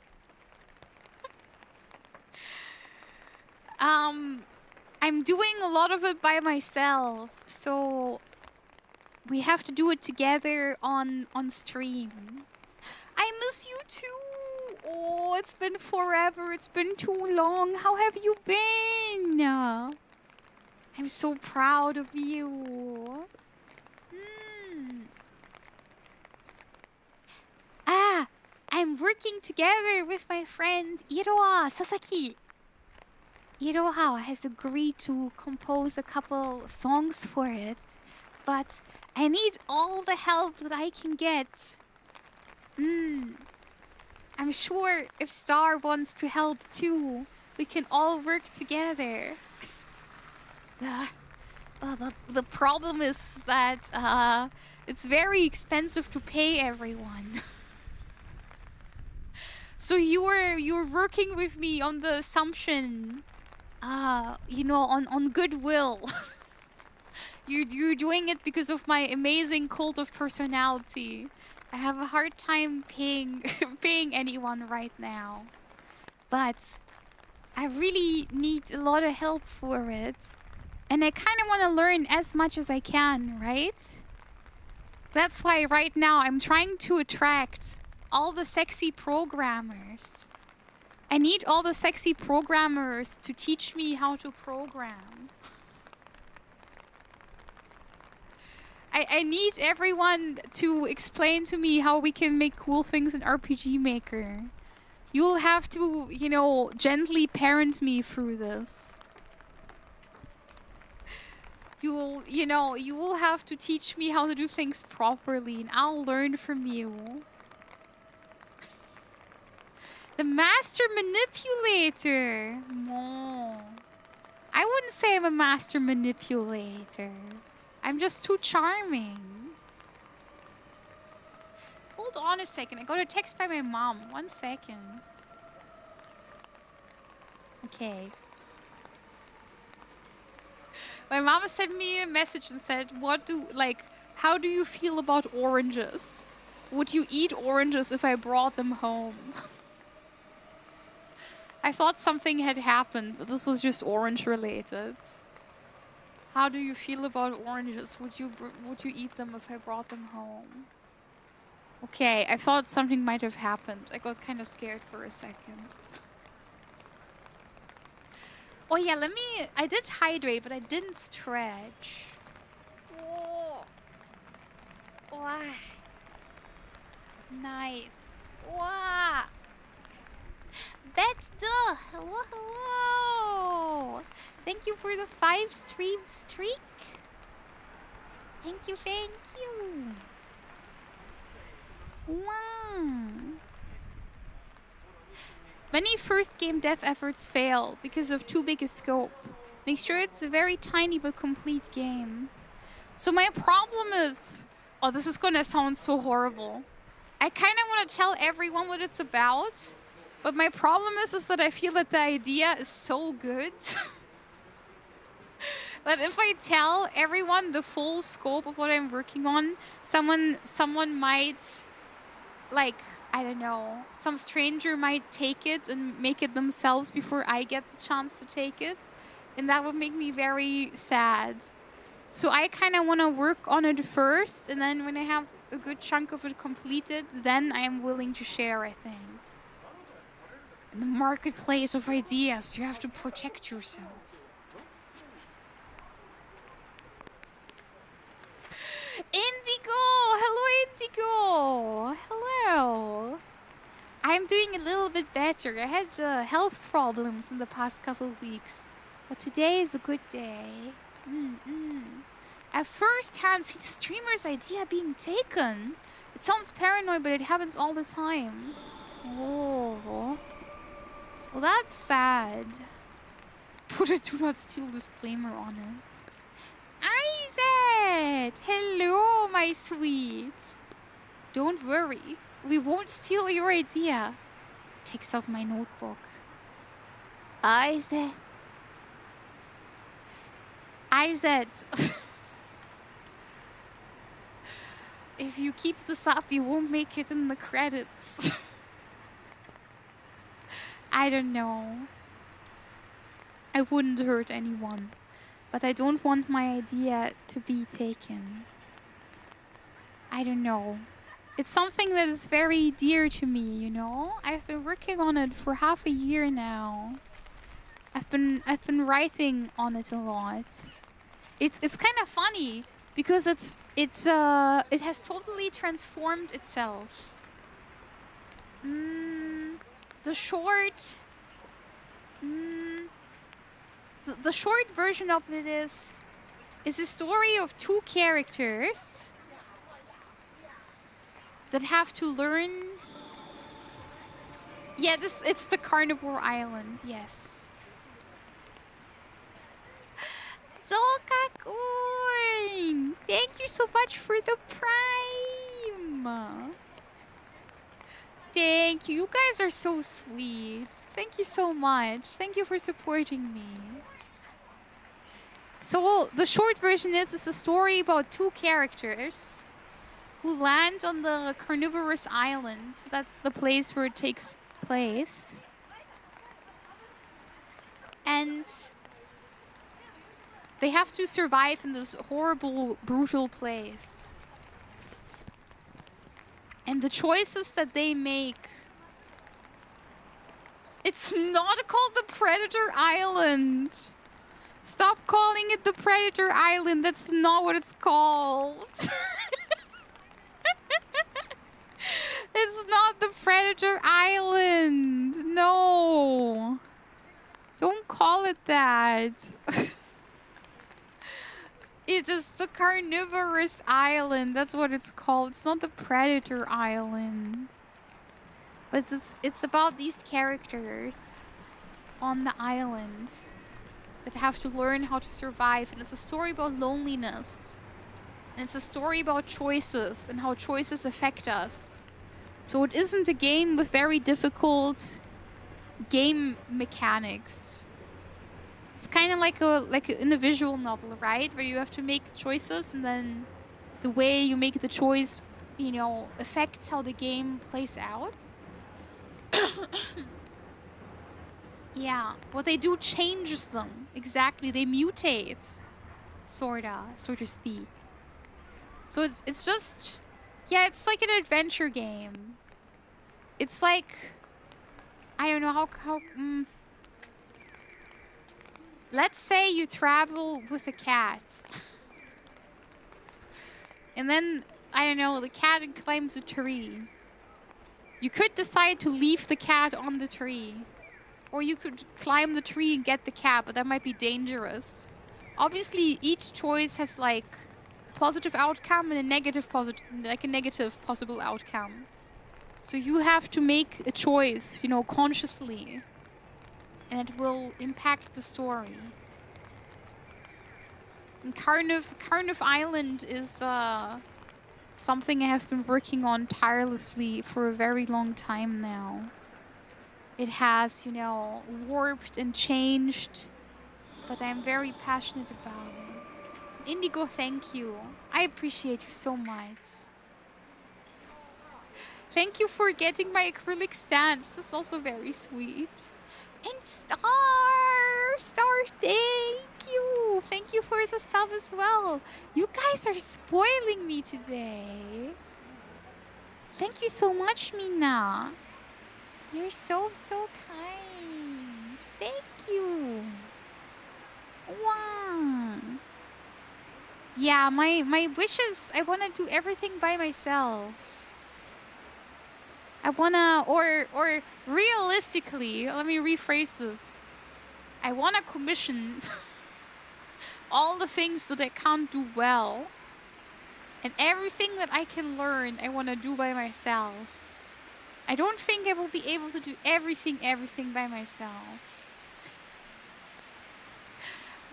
Speaker 1: I'm doing a lot of it by myself, so we have to do it together on stream. I miss you too. Oh, it's been forever. It's been too long. How have you been? I'm so proud of you. Ah, I'm working together with my friend Iroha Sasaki. Iroha has agreed to compose a couple songs for it, but I need all the help that I can get. I'm sure if Star wants to help too, we can all work together. The problem is that it's very expensive to pay everyone. So you're working with me on the assumption, you know, on goodwill. You're doing it because of my amazing cult of personality. I have a hard time paying anyone right now, but I really need a lot of help for it, and I kind of want to learn as much as I can, right? That's why right now I'm trying to attract all the sexy programmers. I need all the sexy programmers to teach me how to program. I need everyone to explain to me how we can make cool things in RPG Maker. You'll have to, you know, gently parent me through this. You will have to teach me how to do things properly, and I'll learn from you. The master manipulator. No. I wouldn't say I'm a master manipulator. I'm just too charming. Hold on a second. I got a text by my mom. 1 second. Okay. My mama sent me a message and said, how do you feel about oranges? Would you eat oranges if I brought them home? I thought something had happened, but this was just orange related. How do you feel about oranges? Would you eat them if I brought them home? Okay, I thought something might have happened. I got kind of scared for a second. Oh yeah, I did hydrate, but I didn't stretch. Oh. Wow. Nice. Wow. Betda! Hello, hello! Thank you for the 5-stream streak. Thank you, thank you. Wow. Many first game dev efforts fail because of too big a scope. Make sure it's a very tiny but complete game. So my problem is... Oh, this is gonna sound so horrible. I kind of want to tell everyone what it's about. But my problem is that I feel that the idea is so good. That if I tell everyone the full scope of what I'm working on, someone might... Like, I don't know. Some stranger might take it and make it themselves before I get the chance to take it. And that would make me very sad. So I kind of want to work on it first. And then when I have a good chunk of it completed, then I am willing to share, I think. In the marketplace of ideas, you have to protect yourself. Indigo! Hello, Indigo! Hello! I'm doing a little bit better. I had health problems in the past couple of weeks. But today is a good day. At first hand, see the streamer's idea being taken. It sounds paranoid, but it happens all the time. Oh. Well, that's sad. Put a do not steal disclaimer on it. Isaac! Hello, my sweet. Don't worry. We won't steal your idea. Takes out my notebook. Isaac. Isaac. If you keep this up, you won't make it in the credits. I don't know. I wouldn't hurt anyone. But I don't want my idea to be taken. I don't know. It's something that is very dear to me, you know? I've been working on it for half a year now. I've been writing on it a lot. It's kind of funny because it has totally transformed itself. The short the short version of it is a story of two characters that have to learn. Yeah, it's the Carnivore Island, yes. Zolkakun! Thank you so much for the Prime! Thank you. You guys are so sweet. Thank you so much. Thank you for supporting me. So the short version is a story about two characters who land on the Carnivorous Island. That's the place where it takes place. And they have to survive in this horrible, brutal place. And the choices that they make... It's not called the Predator Island! Stop calling it the Predator Island. That's not what it's called. It's not the Predator Island. No. Don't call it that. It is the Carnivorous Island. That's what it's called. It's not the Predator Island. But it's about these characters on the island that have to learn how to survive. And it's a story about loneliness. And it's a story about choices and how choices affect us. So it isn't a game with very difficult game mechanics. It's kind of like in a visual novel, right? Where you have to make choices and then the way you make the choice, you know, affects how the game plays out. Yeah, what they do changes them. Exactly, they mutate, so to speak. So it's just, yeah, it's like an adventure game. It's like, I don't know how. Let's say you travel with a cat, and then I don't know, the cat climbs a tree. You could decide to leave the cat on the tree. Or you could climb the tree and get the cat, but that might be dangerous. Obviously, each choice has like a positive outcome and a negative possible outcome. So you have to make a choice, you know, consciously. And it will impact the story. And Carniv Island is something I have been working on tirelessly for a very long time now. It has, you know, warped and changed, but I'm very passionate about it. Indigo, thank you. I appreciate you so much. Thank you for getting my acrylic stands. That's also very sweet. And Star, thank you. Thank you for the sub as well. You guys are spoiling me today. Thank you so much, Mina. You're so kind. Thank you. Wow. Yeah, my wishes, I want to do everything by myself. I wanna, or realistically, let me rephrase this. I wanna commission all the things that I can't do well. And everything that I can learn, I wanna do by myself. I don't think I will be able to do everything by myself.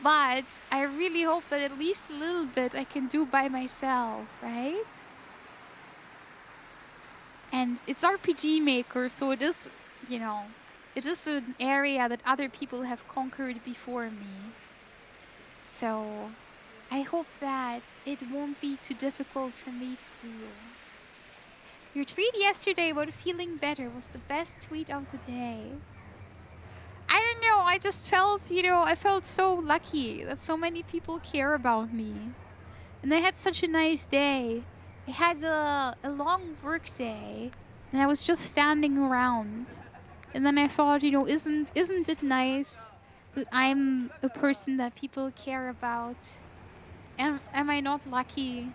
Speaker 1: But I really hope that at least a little bit I can do by myself, right? And it's RPG Maker, so it is, you know, it is an area that other people have conquered before me. So I hope that it won't be too difficult for me to do. Your tweet yesterday about feeling better was the best tweet of the day. I don't know, I just felt, you know, I felt so lucky that so many people care about me. And I had such a nice day. I had a long work day, and I was just standing around. And then I thought, you know, isn't it nice that I'm a person that people care about? Am I not lucky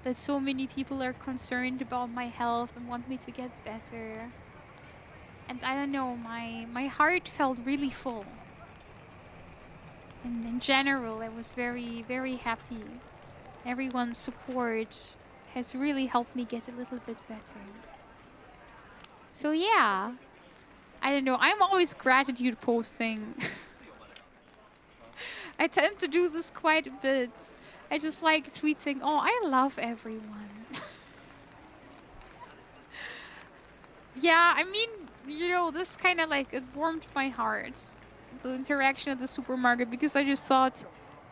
Speaker 1: that so many people are concerned about my health and want me to get better? And I don't know, my heart felt really full. And in general, I was very, very happy. Everyone's support has really helped me get a little bit better. So yeah, I don't know, I'm always gratitude posting. I tend to do this quite a bit. I just like tweeting, oh, I love everyone. Yeah, I mean, you know, this kind of like, it warmed my heart. The interaction at the supermarket, because I just thought,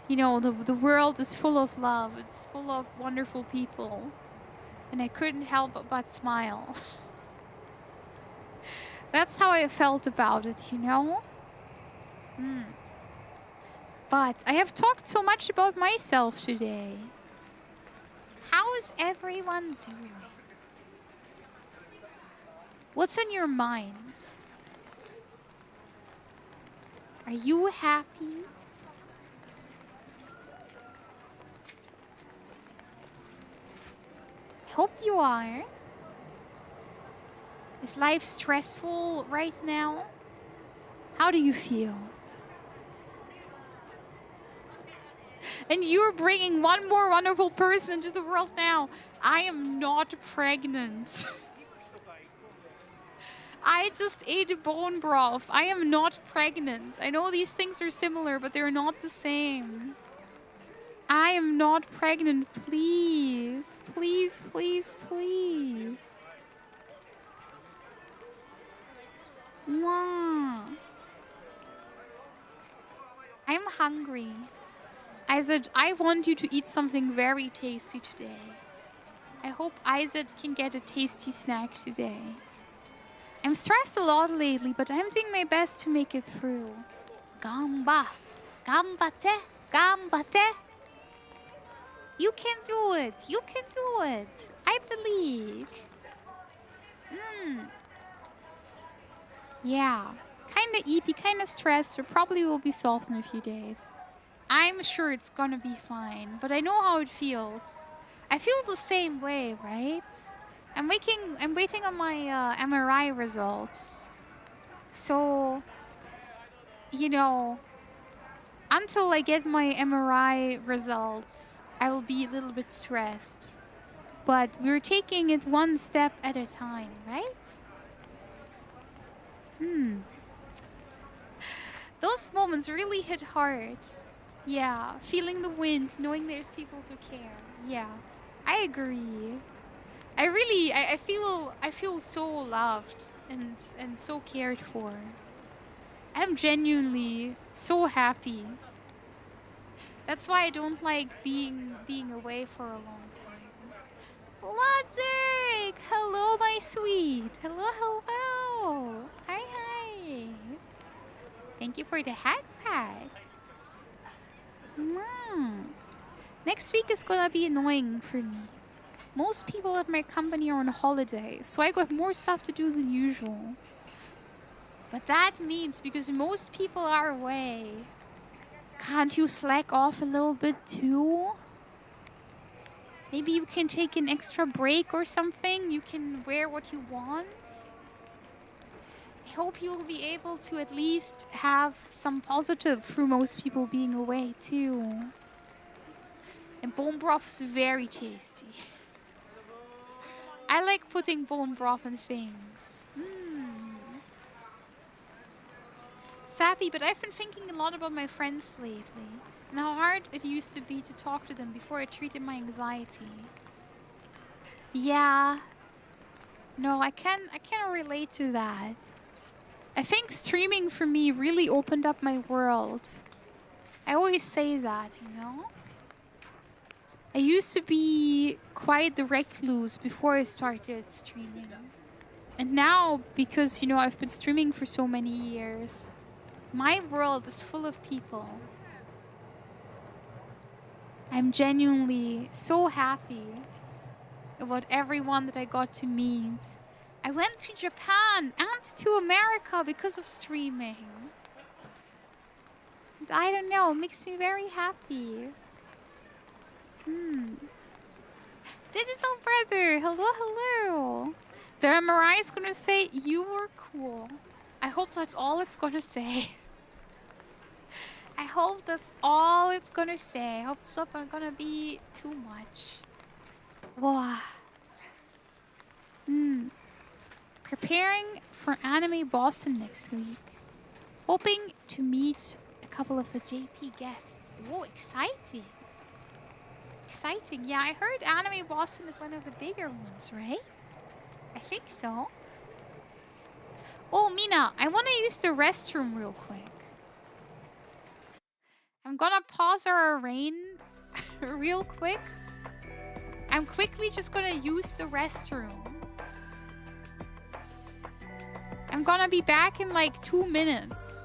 Speaker 1: you know, the world is full of love. It's full of wonderful people. And I couldn't help but smile. That's how I felt about it, you know? But I have talked so much about myself today. How is everyone doing? What's on your mind? Are you happy? I hope you are. Is life stressful right now? How do you feel? And you're bringing one more wonderful person into the world now. I am not pregnant. I just ate bone broth. I am not pregnant. I know these things are similar, but they're not the same. I am not pregnant. Please, please, please, please. Mwah. I'm hungry. Isaac, I want you to eat something very tasty today. I hope Isaac can get a tasty snack today. I'm stressed a lot lately, but I'm doing my best to make it through. Gamba. Gambate. Gambate. You can do it. You can do it. I believe. Yeah. Kinda eepy, kinda stressed, but probably will be solved in a few days. I'm sure it's gonna be fine, but I know how it feels. I feel the same way, right? I'm waiting on my MRI results. So, you know, until I get my MRI results, I will be a little bit stressed. But we're taking it one step at a time, right? Those moments really hit hard. Yeah, feeling the wind, knowing there's people to care. Yeah, I agree. I feel so loved and so cared for. I'm genuinely so happy. That's why I don't like being away for a long time. Logic! Hello, my sweet. Hello, hello. Hi, hi. Thank you for the hat pack. Next week is gonna be annoying for me. Most people at my company are on holiday, so I got more stuff to do than usual. But that means because most people are away, can't you slack off a little bit too? Maybe you can take an extra break or something. You can wear what you want. I hope you'll be able to at least have some positive through most people being away too. And bone broth is very tasty. I like putting bone broth in things. Sappy, but I've been thinking a lot about my friends lately. And how hard it used to be to talk to them before I treated my anxiety. Yeah. No, I can relate to that. I think streaming for me really opened up my world. I always say that, you know? I used to be quite the recluse before I started streaming. And now, because, you know, I've been streaming for so many years, my world is full of people. I'm genuinely so happy about everyone that I got to meet. I went to Japan and to America because of streaming. I don't know, it makes me very happy. Digital brother, hello, hello. The MRI is gonna say you were cool. I hope that's all it's gonna say. I hope that's all it's gonna say. I hope it's not gonna be too much. Wow. Preparing for Anime Boston next week. Hoping to meet a couple of the JP guests. Whoa, exciting. Exciting. Yeah, I heard Anime Boston is one of the bigger ones, right? I think so. Oh, Mina, I want to use the restroom real quick. I'm gonna pause our rain real quick. I'm quickly just gonna use the restroom. I'm gonna be back in like 2 minutes.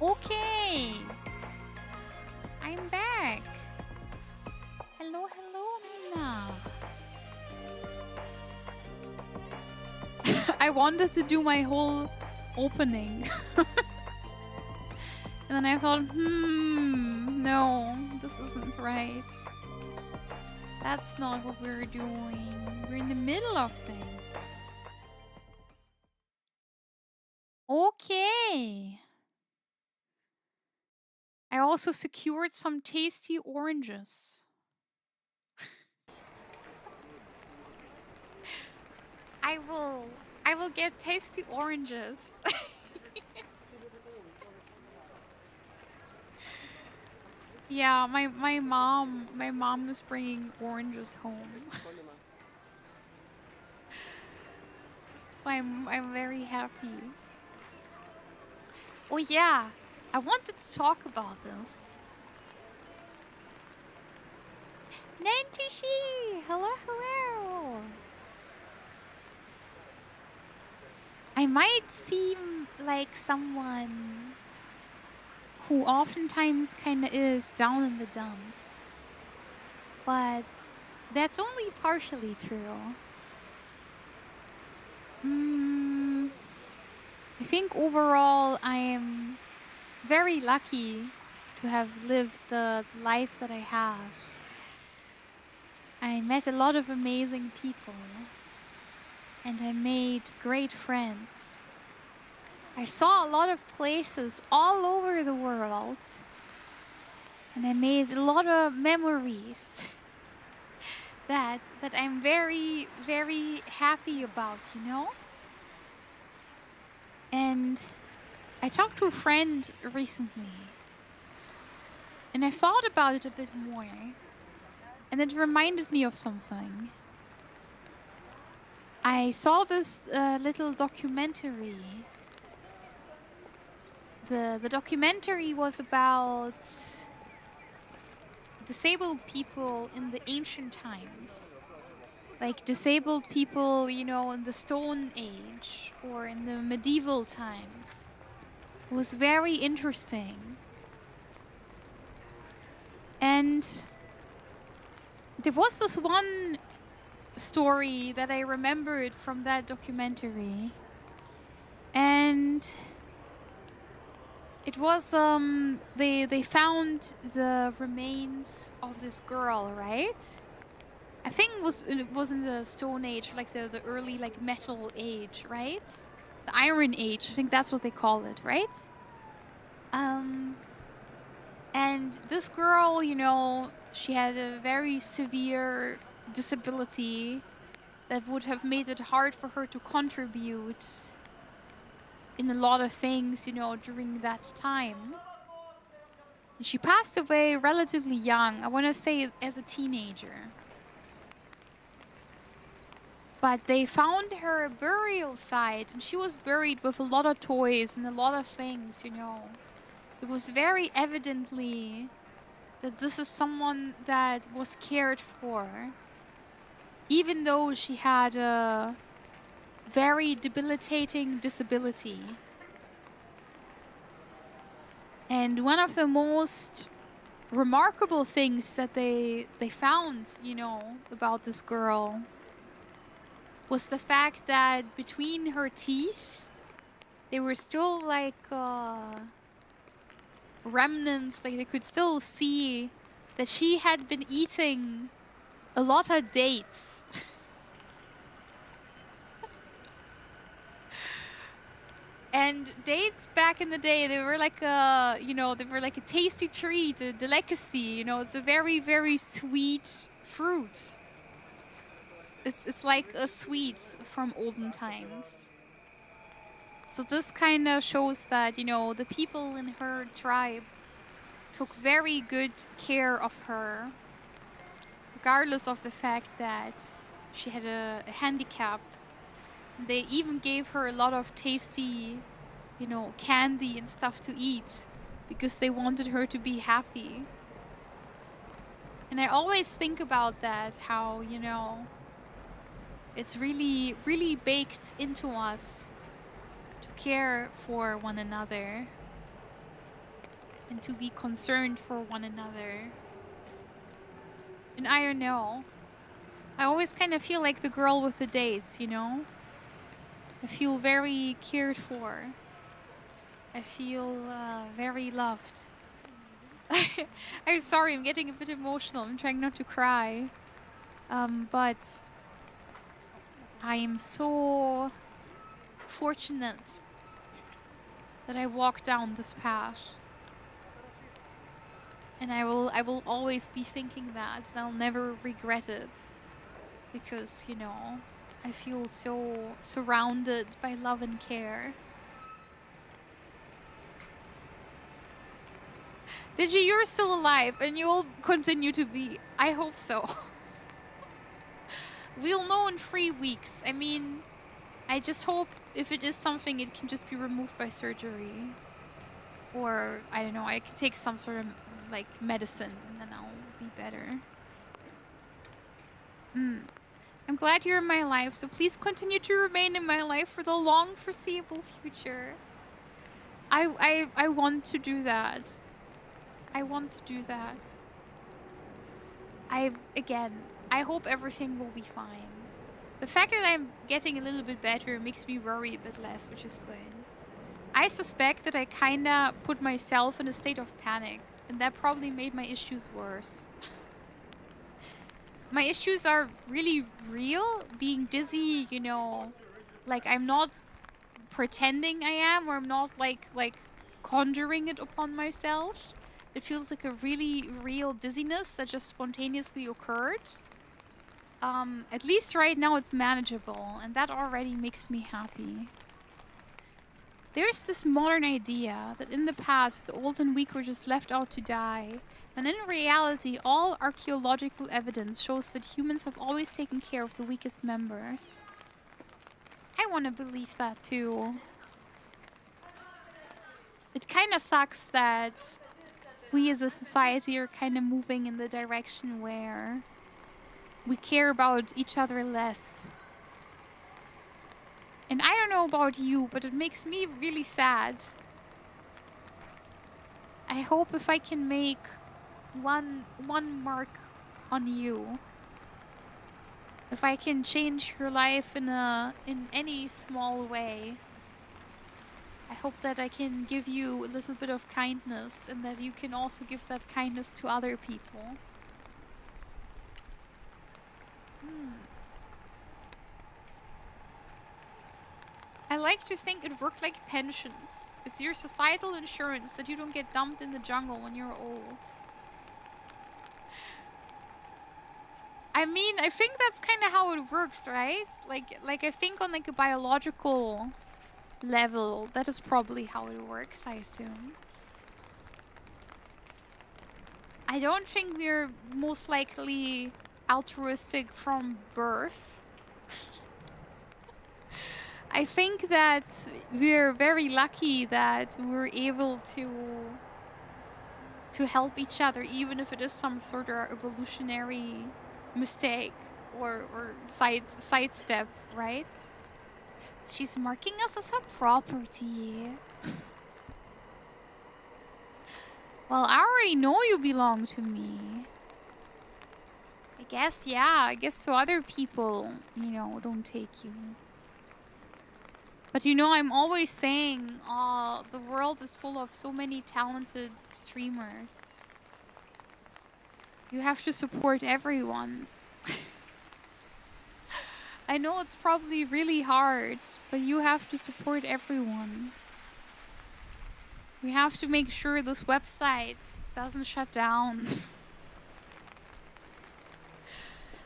Speaker 1: Okay. I'm back. Hello, hello, Nina. I wanted to do my whole opening. And then I thought, no, this isn't right. That's not what we're doing. We're in the middle of things. Okay. I also secured some tasty oranges. I will get tasty oranges. Yeah, my mom is bringing oranges home. So I'm very happy. Oh yeah, I wanted to talk about this. Nantishi! Hello, hello! I might seem like someone who oftentimes kinda is down in the dumps. But that's only partially true. I think overall I am very lucky to have lived the life that I have. I met a lot of amazing people and I made great friends. I saw a lot of places all over the world and I made a lot of memories that I'm very, very happy about, you know? And I talked to a friend recently and I thought about it a bit more and it reminded me of something. I saw this little documentary. The documentary was about disabled people in the ancient times. Like disabled people, you know, in the Stone Age or in the medieval times. It was very interesting. And there was this one story that I remembered from that documentary. And it was, they found the remains of this girl, right? I think it was in the Stone Age, like the early like metal age, right? The Iron Age, I think that's what they call it, right? And this girl, you know, she had a very severe disability that would have made it hard for her to contribute in a lot of things, you know, during that time. And she passed away relatively young, I want to say as a teenager. But they found her burial site and she was buried with a lot of toys and a lot of things, you know. It was very evidently that this is someone that was cared for, even though she had a very debilitating disability. And one of the most remarkable things that they found, you know, about this girl was the fact that between her teeth, they were still like remnants, like they could still see that she had been eating a lot of dates. And dates back in the day, they were like a, you know, they were like a tasty treat, a delicacy, you know, it's a very, very sweet fruit. It's like a sweet from olden times. So this kind of shows that, you know, the people in her tribe took very good care of her, regardless of the fact that she had a handicap. They even gave her a lot of tasty, you know, candy and stuff to eat because they wanted her to be happy. And I always think about that, how, you know, it's really, really baked into us to care for one another. and to be concerned for one another. And I don't know. I always kind of feel like the girl with the dates, you know? I feel very cared for. I feel very loved. I'm sorry, I'm getting a bit emotional. I'm trying not to cry. But I am so fortunate that I walked down this path. And I will always be thinking that, and I'll never regret it. Because, you know, I feel so surrounded by love and care. Digi, you're still alive, and you'll continue to be. I hope so. We'll know in 3 weeks. I mean, I just hope if it is something, it can just be removed by surgery. Or, I don't know, I can take some sort of, like, medicine, and then I'll be better. I'm glad you're in my life, so please continue to remain in my life for the long foreseeable future. I want to do that. I want to do that. Again, I hope everything will be fine. The fact that I'm getting a little bit better makes me worry a bit less, which is good. I suspect that I kinda put myself in a state of panic, and that probably made my issues worse. My issues are really real, being dizzy, you know, like I'm not pretending I am, or I'm not like conjuring it upon myself. It feels like a really real dizziness that just spontaneously occurred. At least right now it's manageable, and that already makes me happy. There's this modern idea that in the past the old and weak were just left out to die, and in reality all archaeological evidence shows that humans have always taken care of the weakest members. I want to believe that too. It kind of sucks that we as a society are kind of moving in the direction where we care about each other less. And I don't know about you, but it makes me really sad. I hope if I can make one mark on you, if I can change your life in any small way, I hope that I can give you a little bit of kindness, and that you can also give that kindness to other people. I like to think it worked like pensions. It's your societal insurance that you don't get dumped in the jungle when you're old. I mean, I think that's kind of how it works, right? Like I think on like a biological level, that is probably how it works, I assume. I don't think we're most likely altruistic from birth. I think that we're very lucky that we're able to help each other, even if it is some sort of evolutionary mistake or sidestep, right? She's marking us as her property. Well, I already know you belong to me. I guess, yeah. I guess so other people, you know, don't take you. But you know, I'm always saying, the world is full of so many talented streamers. You have to support everyone. I know it's probably really hard, but you have to support everyone. We have to make sure this website doesn't shut down.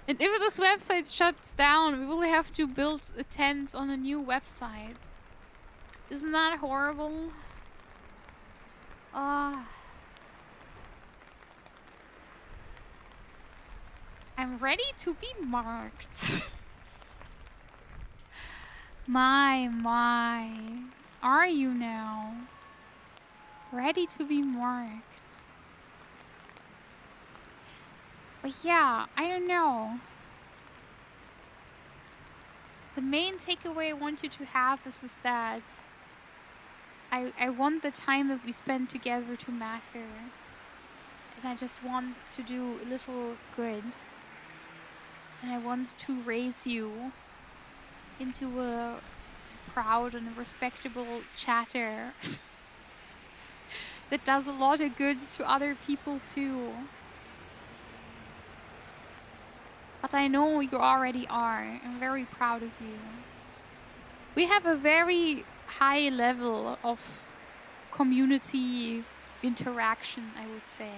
Speaker 1: And if this website shuts down, we will have to build a tent on a new website. Isn't that horrible? I'm ready to be marked. My. Are you now? Ready to be marked. But yeah, I don't know. The main takeaway I want you to have is that I want the time that we spend together to matter. And I just want to do a little good. And I want to raise you into a proud and respectable chatter that does a lot of good to other people too. But I know you already are. I'm very proud of you. We have a very high level of community interaction, I would say.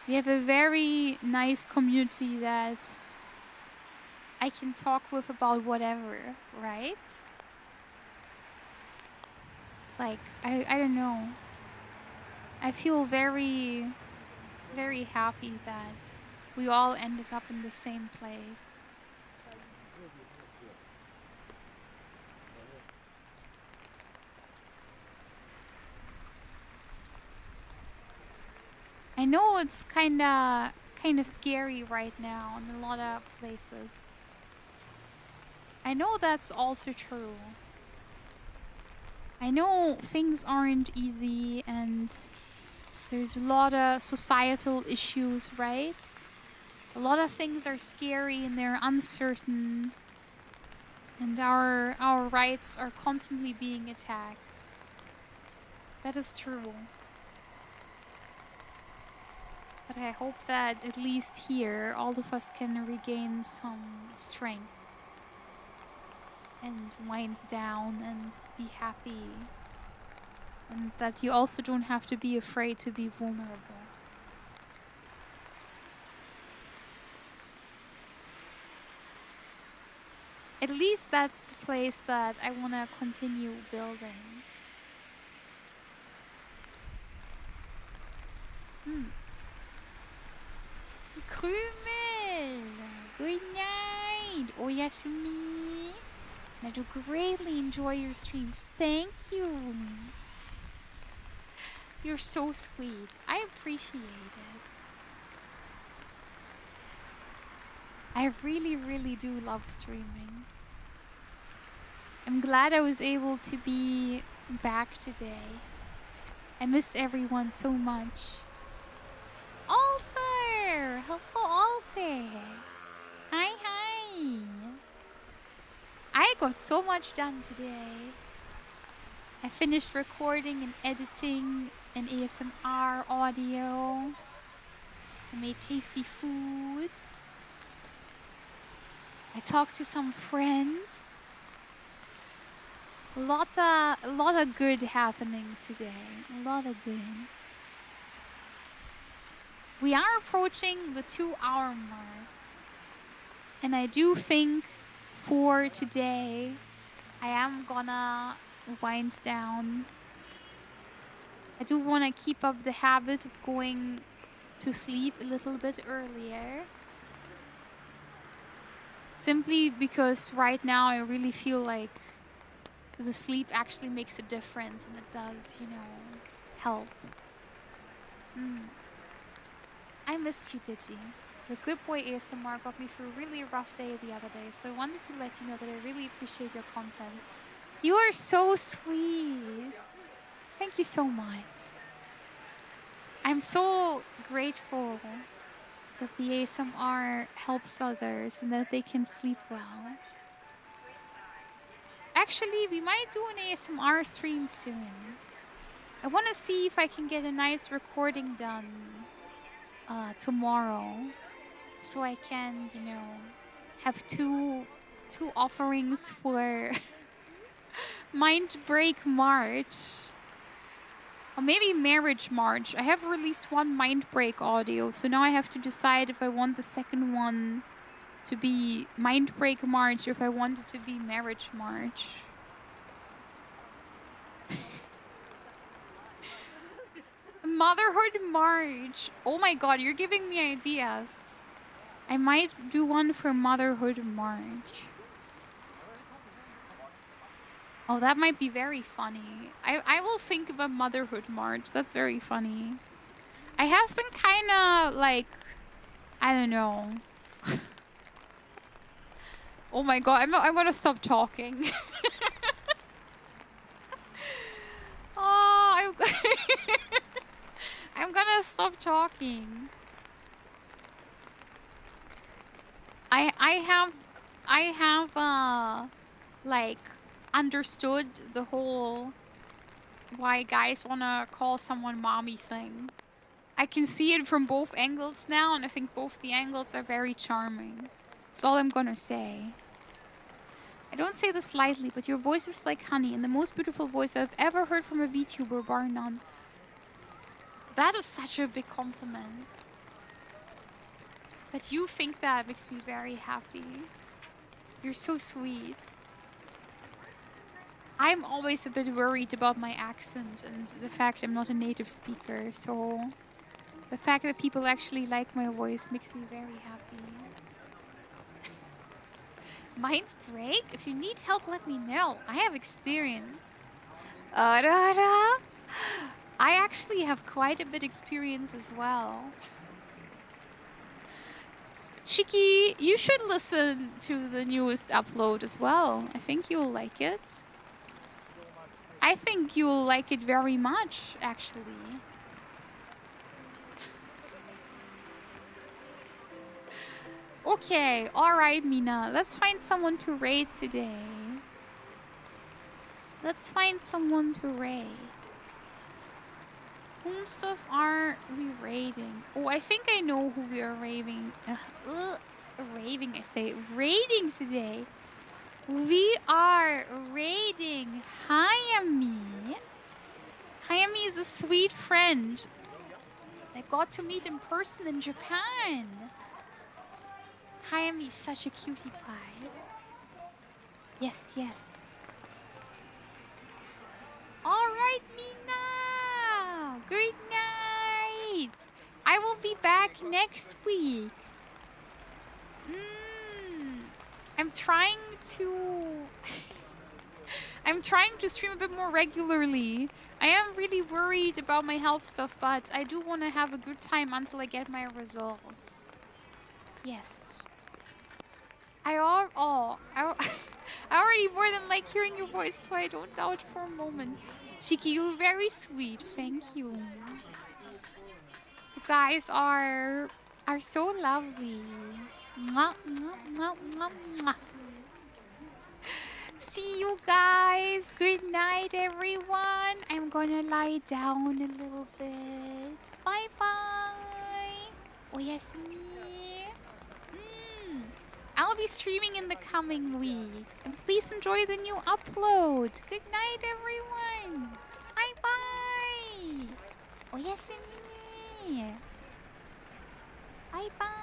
Speaker 1: We have a very nice community that I can talk with about whatever, right? Like, I don't know. I feel very, very happy that we all ended up in the same place. I know it's kinda scary right now in a lot of places. I know that's also true. I know things aren't easy and there's a lot of societal issues, right? A lot of things are scary and they're uncertain. And our rights are constantly being attacked. That is true. But I hope that at least here, all of us can regain some strength. And wind down and be happy. And that you also don't have to be afraid to be vulnerable. At least that's the place that I want to continue building. Krümel! Good night! Oyasumi! I do greatly enjoy your streams. Thank you! You're so sweet. I appreciate it. I really, really do love streaming. I'm glad I was able to be back today. I missed everyone so much. Alter! Hello, Alter! Hi, hi! I got so much done today. I finished recording and editing an ASMR audio. I made tasty food. I talked to some friends. A lot of good happening today. A lot of good. We are approaching the 2-hour mark. And I do think for today, I am gonna wind down. I do want to keep up the habit of going to sleep a little bit earlier. Simply because right now I really feel like the sleep actually makes a difference and it does, you know, help. I missed you, Digi. The Good Boy ASMR got me through a really rough day the other day, so I wanted to let you know that I really appreciate your content. You are so sweet. Thank you so much. I'm so grateful that the ASMR helps others and that they can sleep well. Actually, we might do an ASMR stream soon. I want to see if I can get a nice recording done tomorrow. So I can, you know, have two offerings for Mind Break March. Or maybe Marriage March. I have released one Mind Break audio, so now I have to decide if I want the second one to be Mind Break March or if I want it to be Marriage March. Motherhood March. Oh my god, you're giving me ideas. I might do one for Motherhood March. Oh, that might be very funny. I will think about Motherhood March. That's very funny. I have been kind of like, I don't know. Oh my god, I'm gonna stop talking. I'm gonna stop talking. I have like understood the whole why guys wanna call someone mommy thing. I can see it from both angles now, and I think both the angles are very charming. That's all I'm gonna say. I don't say this lightly, but your voice is like honey and the most beautiful voice I've ever heard from a VTuber, bar none. That is such a big compliment. That you think that makes me very happy. You're so sweet. I'm always a bit worried about my accent and the fact I'm not a native speaker, so the fact that people actually like my voice makes me very happy. Minds break? If you need help, let me know. I have experience. I actually have quite a bit experience as well. Shiki, you should listen to the newest upload as well. I think you'll like it. I think you'll like it very much, actually. Okay, alright, Mina. Let's find someone to raid today. Let's find someone to raid. Whom stuff are we raiding? Oh, I think I know who we are raiding. Raving, I say. Raiding today. We are raiding Hayami. Hayami is a sweet friend. I got to meet in person in Japan. Hayami is such a cutie pie. Yes, yes. Alright, Mina! Good night! I will be back next week. I'm trying to stream a bit more regularly. I am really worried about my health stuff, but I do want to have a good time until I get my results. Yes. I already more than like hearing your voice, so I don't doubt for a moment. Shiki, you're very sweet. Thank you. You guys are so lovely. Mwah, mwah, mwah, mwah, mwah. See you guys. Good night, everyone. I'm gonna lie down a little bit. Bye-bye. Oyasumi. I'll be streaming in the coming week. And please enjoy the new upload. Good night, everyone. Bye-bye. Oyasumi. Bye-bye.